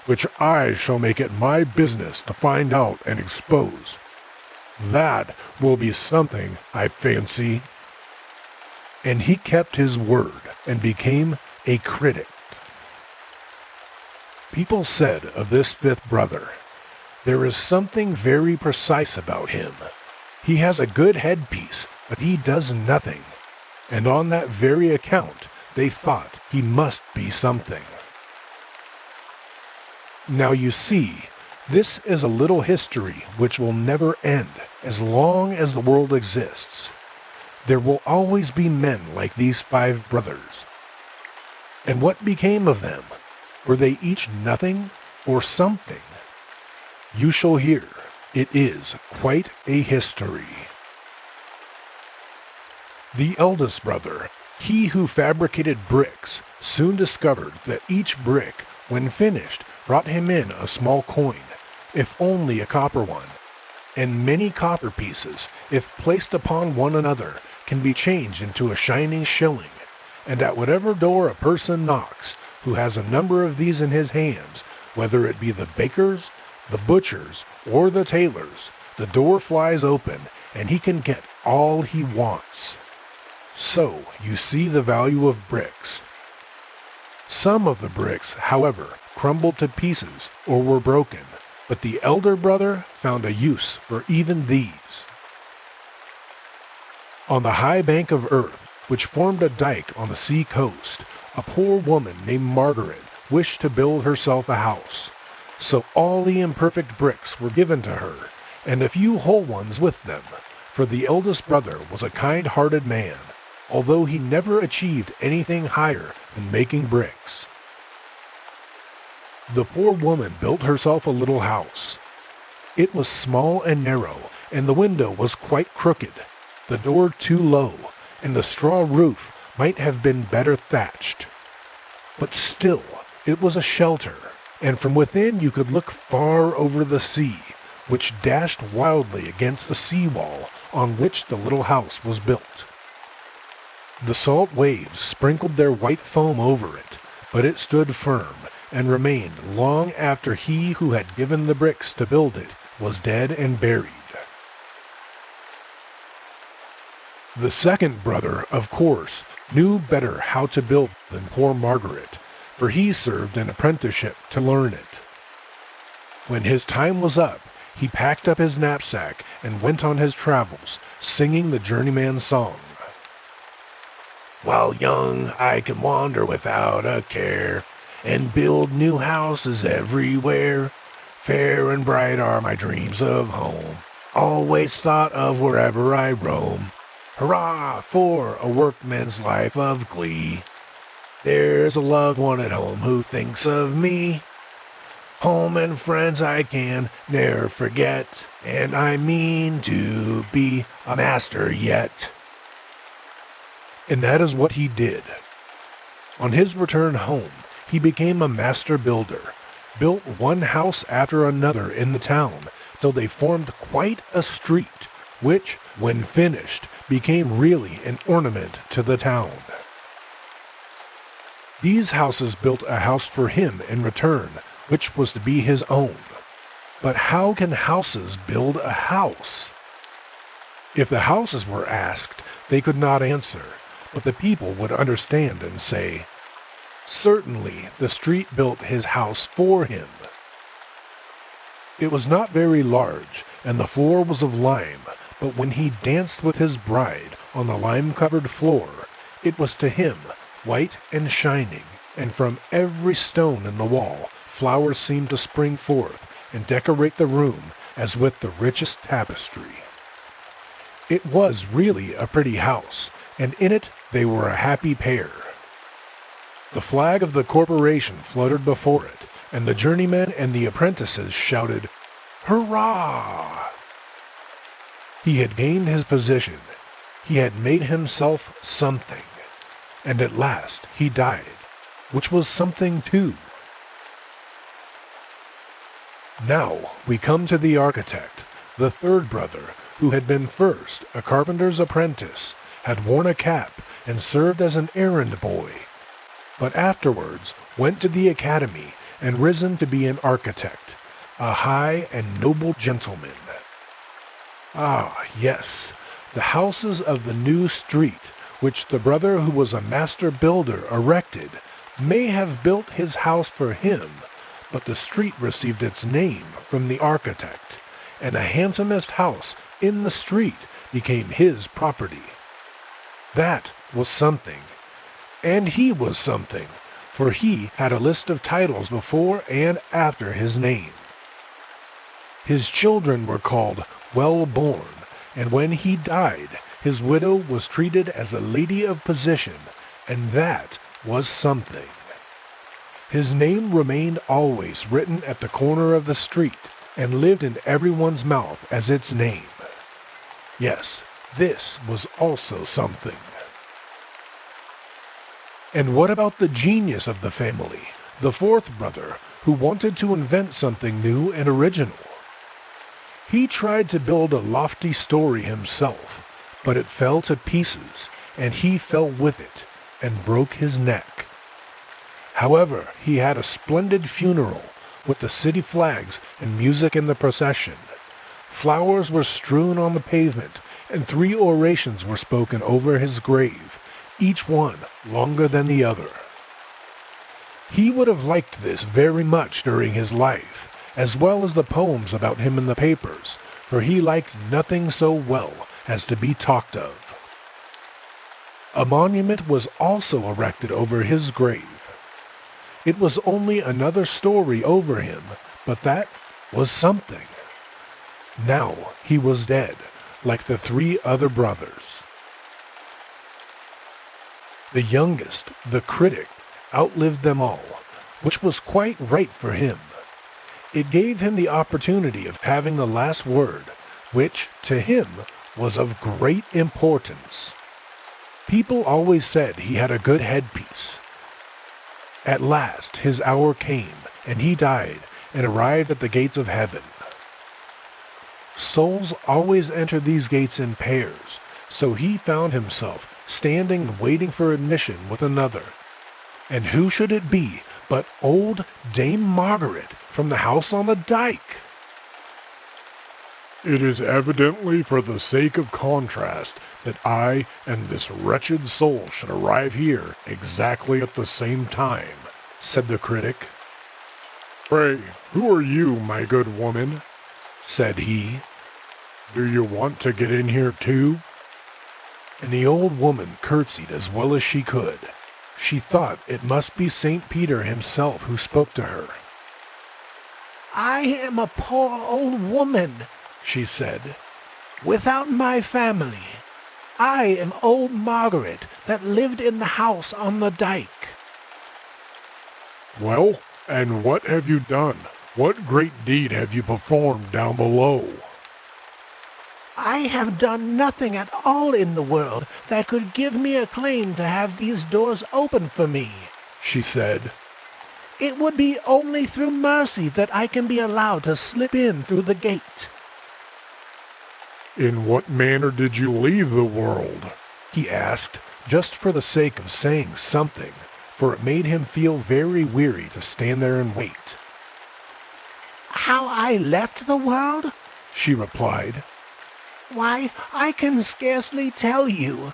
which I shall make it my business to find out and expose. That will be something, I fancy. And he kept his word and became a critic. People said of this fifth brother, there is something very precise about him. He has a good headpiece, but he does nothing. And on that very account, they thought he must be something. Now you see, this is a little history which will never end as long as the world exists. There will always be men like these five brothers. And what became of them? Were they each nothing or something? You shall hear. It is quite a history. The eldest brother, he who fabricated bricks, soon discovered that each brick, when finished, brought him in a small coin, if only a copper one, and many copper pieces, if placed upon one another, can be changed into a shining shilling, and at whatever door a person knocks, who has a number of these in his hands, whether it be the baker's, the butcher's, or the tailor's, the door flies open, and he can get all he wants. So you see the value of bricks. Some of the bricks, however, crumbled to pieces or were broken, but the elder brother found a use for even these. On the high bank of earth, which formed a dike on the sea coast, a poor woman named Margaret wished to build herself a house. So all the imperfect bricks were given to her, and a few whole ones with them, for the eldest brother was a kind-hearted man, although he never achieved anything higher than making bricks. The poor woman built herself a little house. It was small and narrow, and the window was quite crooked, the door too low, and the straw roof might have been better thatched. But still, it was a shelter, and from within you could look far over the sea, which dashed wildly against the seawall on which the little house was built. The salt waves sprinkled their white foam over it, but it stood firm, and remained long after he who had given the bricks to build it was dead and buried. The second brother, of course, knew better how to build than poor Margaret, for he served an apprenticeship to learn it. When his time was up, he packed up his knapsack and went on his travels, singing the journeyman's song. While young, I can wander without a care, and build new houses everywhere. Fair and bright are my dreams of home, always thought of wherever I roam. Hurrah for a workman's life of glee. There's a loved one at home who thinks of me. Home and friends I can ne'er forget, and I mean to be a master yet. And that is what he did. On his return home, he became a master builder, built one house after another in the town, till they formed quite a street, which, when finished, became really an ornament to the town. These houses built a house for him in return, which was to be his own. But how can houses build a house? If the houses were asked, they could not answer, but the people would understand and say, "Certainly the street built his house for him." It was not very large, and the floor was of lime, but when he danced with his bride on the lime-covered floor, it was to him white and shining, and from every stone in the wall flowers seemed to spring forth and decorate the room as with the richest tapestry. It was really a pretty house, and in it they were a happy pair. The flag of the corporation fluttered before it, and the journeymen and the apprentices shouted, "Hurrah!" He had gained his position. He had made himself something. And at last he died, which was something too. Now we come to the architect, the third brother, who had been first a carpenter's apprentice, had worn a cap, and served as an errand boy, but afterwards went to the academy and risen to be an architect, a high and noble gentleman. Ah, yes, the houses of the new street, which the brother who was a master builder erected, may have built his house for him, but the street received its name from the architect, and the handsomest house in the street became his property. That was something, and he was something, for he had a list of titles before and after his name. His children were called well-born, and when he died, his widow was treated as a lady of position, and that was something. His name remained always written at the corner of the street, and lived in everyone's mouth as its name. Yes, this was also something. And what about the genius of the family, the fourth brother, who wanted to invent something new and original? He tried to build a lofty story himself, but it fell to pieces, and he fell with it, and broke his neck. However, he had a splendid funeral, with the city flags and music in the procession. Flowers were strewn on the pavement, and 3 orations were spoken over his grave, each one longer than the other. He would have liked this very much during his life, as well as the poems about him in the papers, for he liked nothing so well as to be talked of. A monument was also erected over his grave. It was only another story over him, but that was something. Now he was dead, like the 3 other brothers. The youngest, the critic, outlived them all, which was quite right for him. It gave him the opportunity of having the last word, which, to him, was of great importance. People always said he had a good headpiece. At last his hour came, and he died, and arrived at the gates of heaven. Souls always enter these gates in pairs, so he found himself standing and waiting for admission with another. And who should it be but old Dame Margaret from the house on the dike? It is evidently for the sake of contrast that I and this wretched soul should arrive here exactly at the same time, said the critic. Pray, who are you, my good woman? said he. "Do you want to get in here too?" And the old woman curtsied as well as she could. She thought it must be St. Peter himself who spoke to her. I am a poor old woman, she said, without my family. I am old Margaret that lived in the house on the dike. "Well, and what have you done? What great deed have you performed down below?" I have done nothing at all in the world that could give me a claim to have these doors open for me, she said. It would be only through mercy that I can be allowed to slip in through the gate. "In what manner did you leave the world?" he asked, just for the sake of saying something, for it made him feel very weary to stand there and wait. How I left the world? She replied. Why, I can scarcely tell you.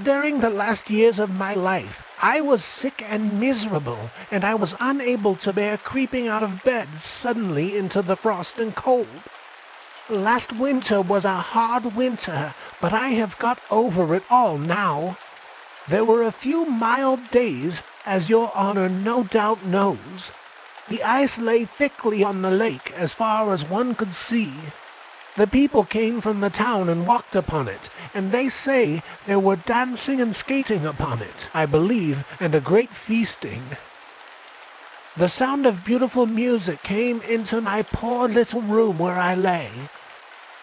During the last years of my life, I was sick and miserable, and I was unable to bear creeping out of bed suddenly into the frost and cold. Last winter was a hard winter, but I have got over it all now. There were a few mild days, as your honor no doubt knows. The ice lay thickly on the lake as far as one could see. The people came from the town and walked upon it, and they say there were dancing and skating upon it, I believe, and a great feasting. The sound of beautiful music came into my poor little room where I lay.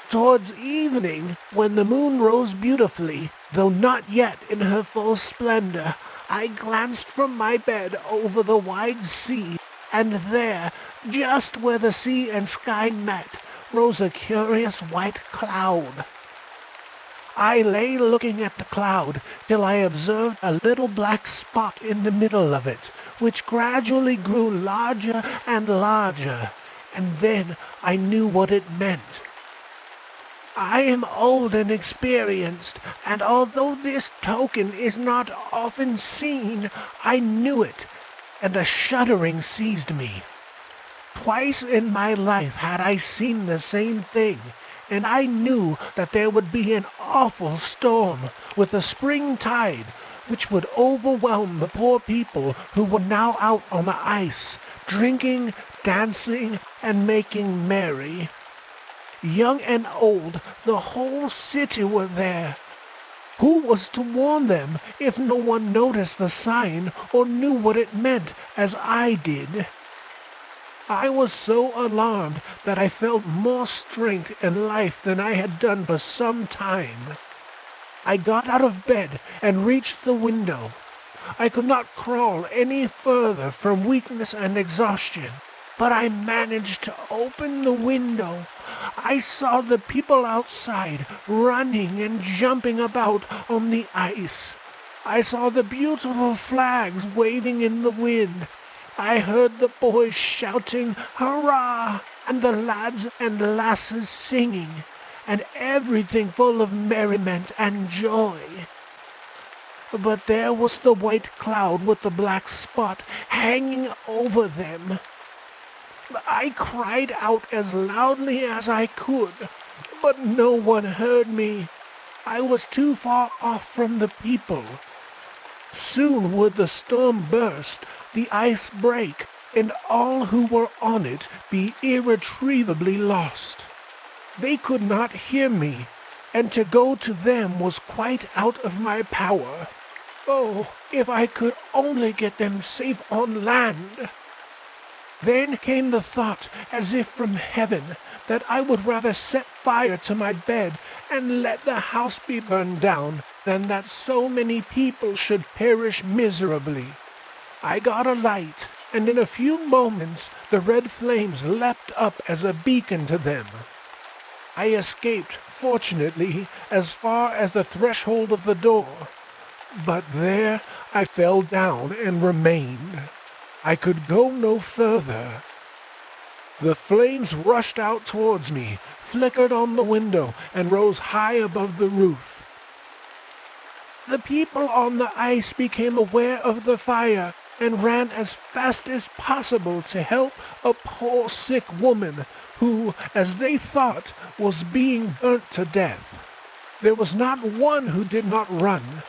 Towards evening, when the moon rose beautifully, though not yet in her full splendor, I glanced from my bed over the wide sea, and there, just where the sea and sky met, rose a curious white cloud. I lay looking at the cloud till I observed a little black spot in the middle of it, which gradually grew larger and larger, and then I knew what it meant. I am old and experienced, and although this token is not often seen, I knew it, and a shuddering seized me. Twice in my life had I seen the same thing, and I knew that there would be an awful storm with a spring tide, which would overwhelm the poor people who were now out on the ice, drinking, dancing, and making merry. Young and old, the whole city were there. Who was to warn them if no one noticed the sign or knew what it meant as I did? I was so alarmed that I felt more strength and life than I had done for some time. I got out of bed and reached the window. I could not crawl any further from weakness and exhaustion, but I managed to open the window. I saw the people outside running and jumping about on the ice. I saw the beautiful flags waving in the wind. I heard the boys shouting, "Hurrah!" and the lads and lasses singing, and everything full of merriment and joy. But there was the white cloud with the black spot hanging over them. I cried out as loudly as I could, but no one heard me. I was too far off from the people. Soon would the storm burst, the ice break, and all who were on it be irretrievably lost. They could not hear me, and to go to them was quite out of my power. Oh, if I could only get them safe on land! Then came the thought, as if from heaven, that I would rather set fire to my bed and let the house be burned down than that so many people should perish miserably. I got a light, and in a few moments the red flames leapt up as a beacon to them. I escaped, fortunately, as far as the threshold of the door, but there I fell down and remained. I could go no further. The flames rushed out towards me, flickered on the window, and rose high above the roof. The people on the ice became aware of the fire and ran as fast as possible to help a poor sick woman who, as they thought, was being burnt to death. There was not one who did not run.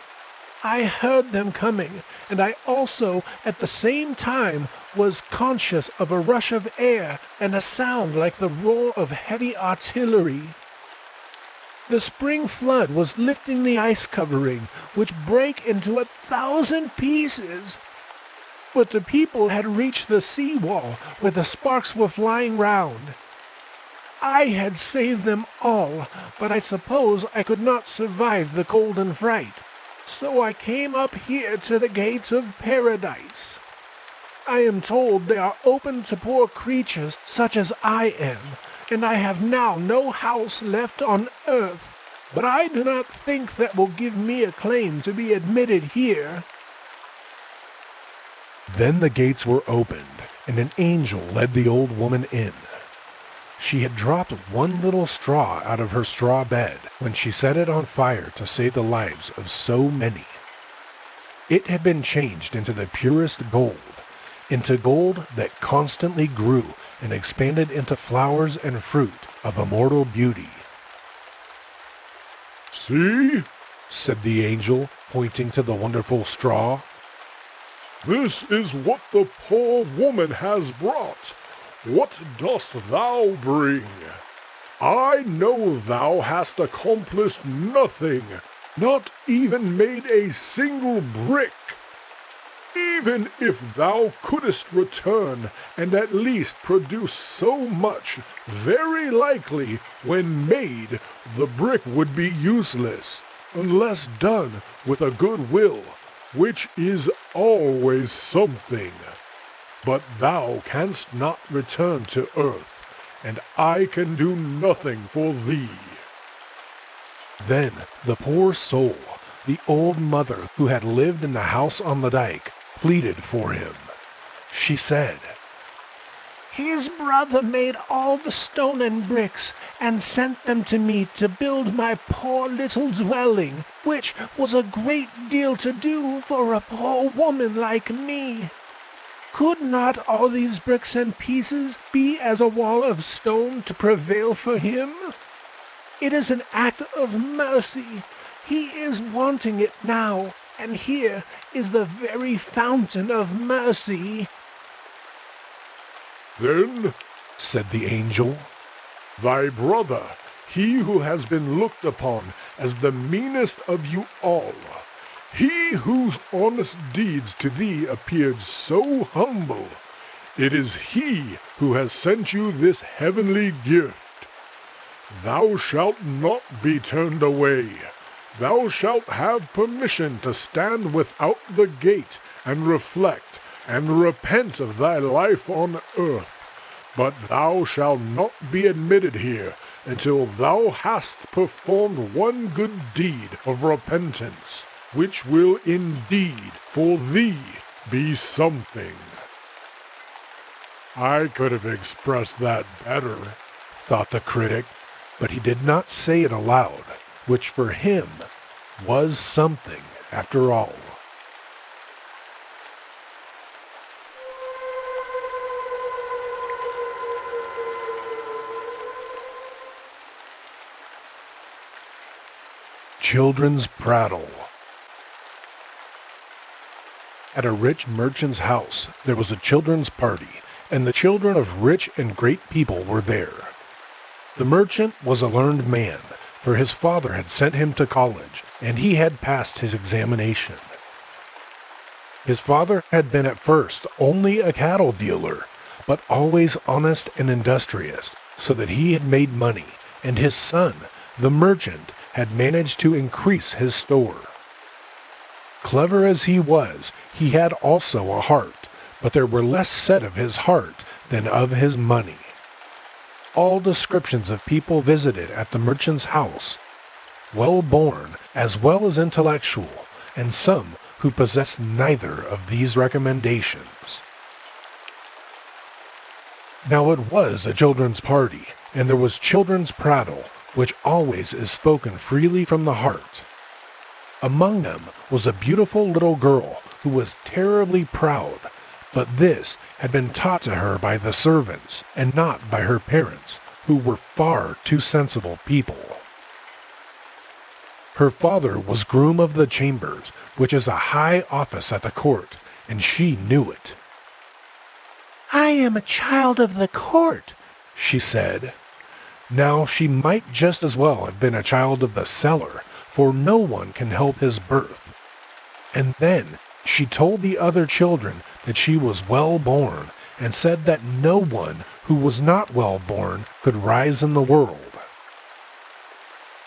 I heard them coming, and I also, at the same time, was conscious of a rush of air and a sound like the roar of heavy artillery. The spring flood was lifting the ice covering, which broke into 1,000 pieces. But the people had reached the seawall, where the sparks were flying round. I had saved them all, but I suppose I could not survive the cold and fright. So I came up here to the gates of paradise. I am told they are open to poor creatures such as I am, and I have now no house left on earth. But I do not think that will give me a claim to be admitted here. Then the gates were opened, and an angel led the old woman in. She had dropped one little straw out of her straw bed when she set it on fire to save the lives of so many. It had been changed into the purest gold, into gold that constantly grew and expanded into flowers and fruit of immortal beauty. "See," said the angel, pointing to the wonderful straw. "this is what the poor woman has brought. What dost thou bring? I know thou hast accomplished nothing, not even made a single brick. Even if thou couldst return and at least produce so much, very likely, when made, the brick would be useless, unless done with a good will, which is always something. But thou canst not return to earth, and I can do nothing for thee." Then the poor soul, the old mother who had lived in the house on the dike, pleaded for him. She said, His brother made all the stone and bricks and sent them to me to build my poor little dwelling, which was a great deal to do for a poor woman like me. Could not all these bricks and pieces be as a wall of stone to prevail for him? It is an act of mercy. He is wanting it now, and here is the very fountain of mercy. "Then," said the angel, "thy brother, he who has been looked upon as the meanest of you all, he whose honest deeds to thee appeared so humble, it is he who has sent you this heavenly gift. Thou shalt not be turned away. Thou shalt have permission to stand without the gate and reflect and repent of thy life on earth, but thou shalt not be admitted here until thou hast performed one good deed of repentance, which will indeed for thee be something." "I could have expressed that better," thought the critic, but he did not say it aloud, which for him was something after all. Children's Prattle. At a rich merchant's house there was a children's party, and the children of rich and great people were there. The merchant was a learned man, for his father had sent him to college, and he had passed his examination. His father had been at first only a cattle dealer, but always honest and industrious, so that he had made money, and his son, the merchant, had managed to increase his store. Clever as he was, he had also a heart, but there were less said of his heart than of his money. All descriptions of people visited at the merchant's house, well-born as well as intellectual, and some who possessed neither of these recommendations. Now it was a children's party, and there was children's prattle, which always is spoken freely from the heart. Among them was a beautiful little girl who was terribly proud, But this had been taught to her by the servants and not by her parents, who were far too sensible people. Her father was groom of the chambers, which is a high office at the court, and she knew it. I am a child of the court, she said. Now she might just as well have been a child of the cellar, for no one can help his birth. And then she told the other children that she was well born, and said that no one who was not well born could rise in the world.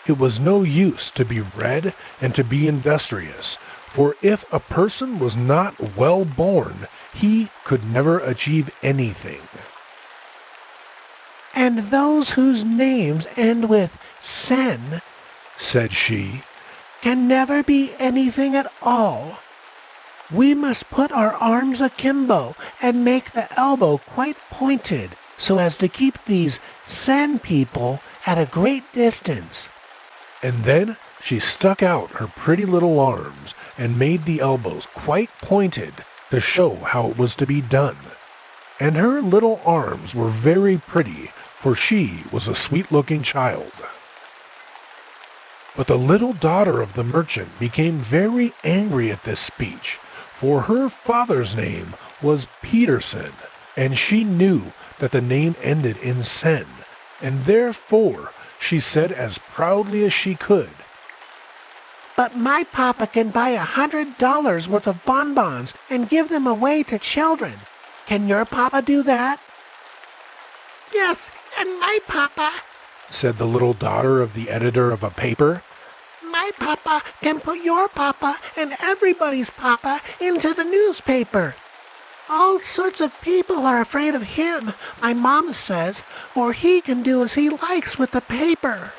It was no use to be read and to be industrious, for if a person was not well born, he could never achieve anything. And those whose names end with sen, said she, can never be anything at all. We must put our arms akimbo and make the elbow quite pointed so as to keep these sen people at a great distance. And then she stuck out her pretty little arms and made the elbows quite pointed to show how it was to be done. And her little arms were very pretty, for she was a sweet-looking child. But the little daughter of the merchant became very angry at this speech, for her father's name was Peterson, and she knew that the name ended in sen, and therefore she said as proudly as she could, But my papa can buy $100 worth of bonbons and give them away to children. Can your papa do that? Yes, and my papa, said the little daughter of the editor of a paper. my papa can put your papa and everybody's papa into the newspaper. All sorts of people are afraid of him, my mom says, or he can do as he likes with the paper.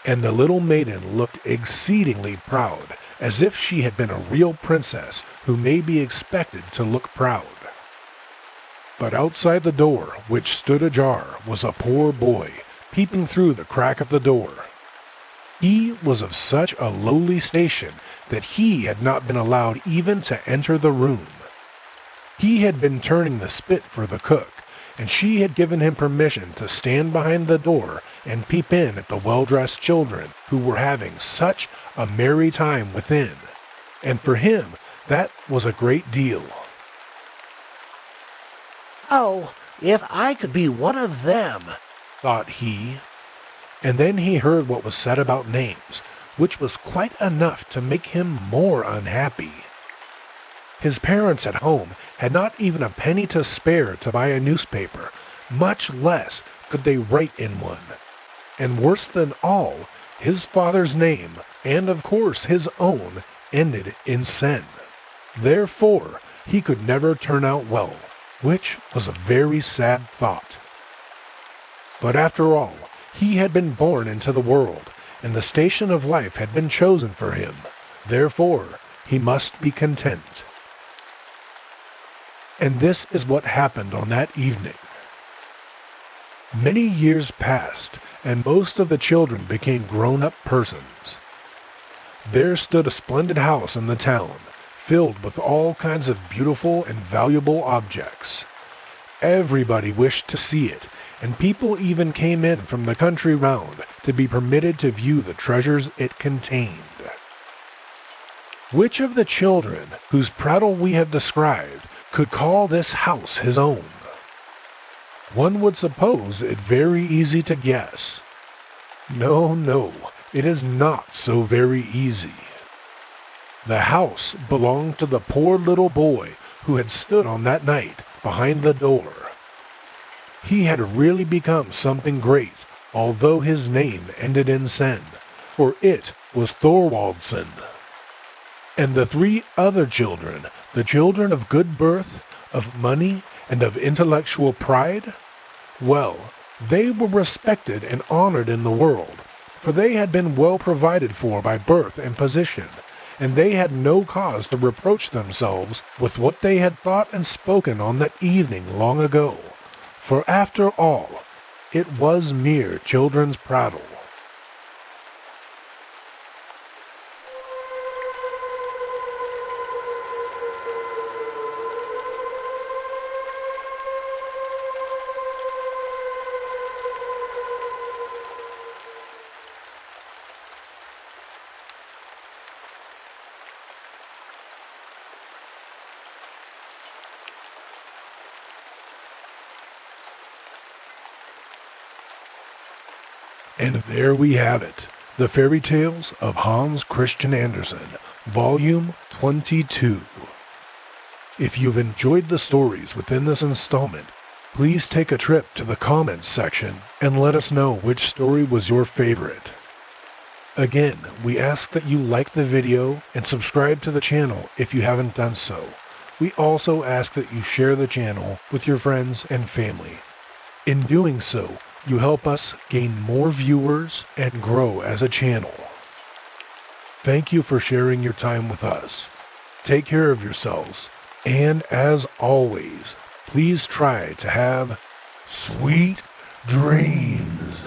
And the little maiden looked exceedingly proud, as if she had been a real princess who may be expected to look proud. But outside the door, which stood ajar, was a poor boy, peeping through the crack of the door. He was of such a lowly station that he had not been allowed even to enter the room. He had been turning the spit for the cook, and she had given him permission to stand behind the door and peep in at the well-dressed children who were having such a merry time within, and for him that was a great deal. Oh, if I could be one of them, thought he. And then he heard what was said about names, which was quite enough to make him more unhappy. His parents at home had not even a penny to spare to buy a newspaper, much less could they write in one. And worse than all, his father's name, and of course his own, ended in sen. Therefore, he could never turn out well, which was a very sad thought. But after all, he had been born into the world, and the station of life had been chosen for him. Therefore, he must be content. And this is what happened on that evening. Many years passed, and most of the children became grown-up persons. There stood a splendid house in the town, filled with all kinds of beautiful and valuable objects. Everybody wished to see it, and people even came in from the country round to be permitted to view the treasures it contained. Which of the children whose prattle we have described could call this house his own? One would suppose it very easy to guess. No, it is not so very easy. The house belonged to the poor little boy who had stood on that night behind the door. He had really become something great, although his name ended in sen, for it was Thorwaldsen. And the three other children, the children of good birth, of money, and of intellectual pride, well, they were respected and honored in the world, for they had been well provided for by birth and position, and they had no cause to reproach themselves with what they had thought and spoken on that evening long ago, for after all, it was mere children's prattle. And there we have it, the fairy tales of Hans Christian Andersen, Volume 22. If you've enjoyed the stories within this installment, please take a trip to the comments section and let us know which story was your favorite. Again, we ask that you like the video and subscribe to the channel if you haven't done so. We also ask that you share the channel with your friends and family. In doing so, you help us gain more viewers and grow as a channel. Thank you for sharing your time with us. Take care of yourselves, and as always, please try to have sweet dreams.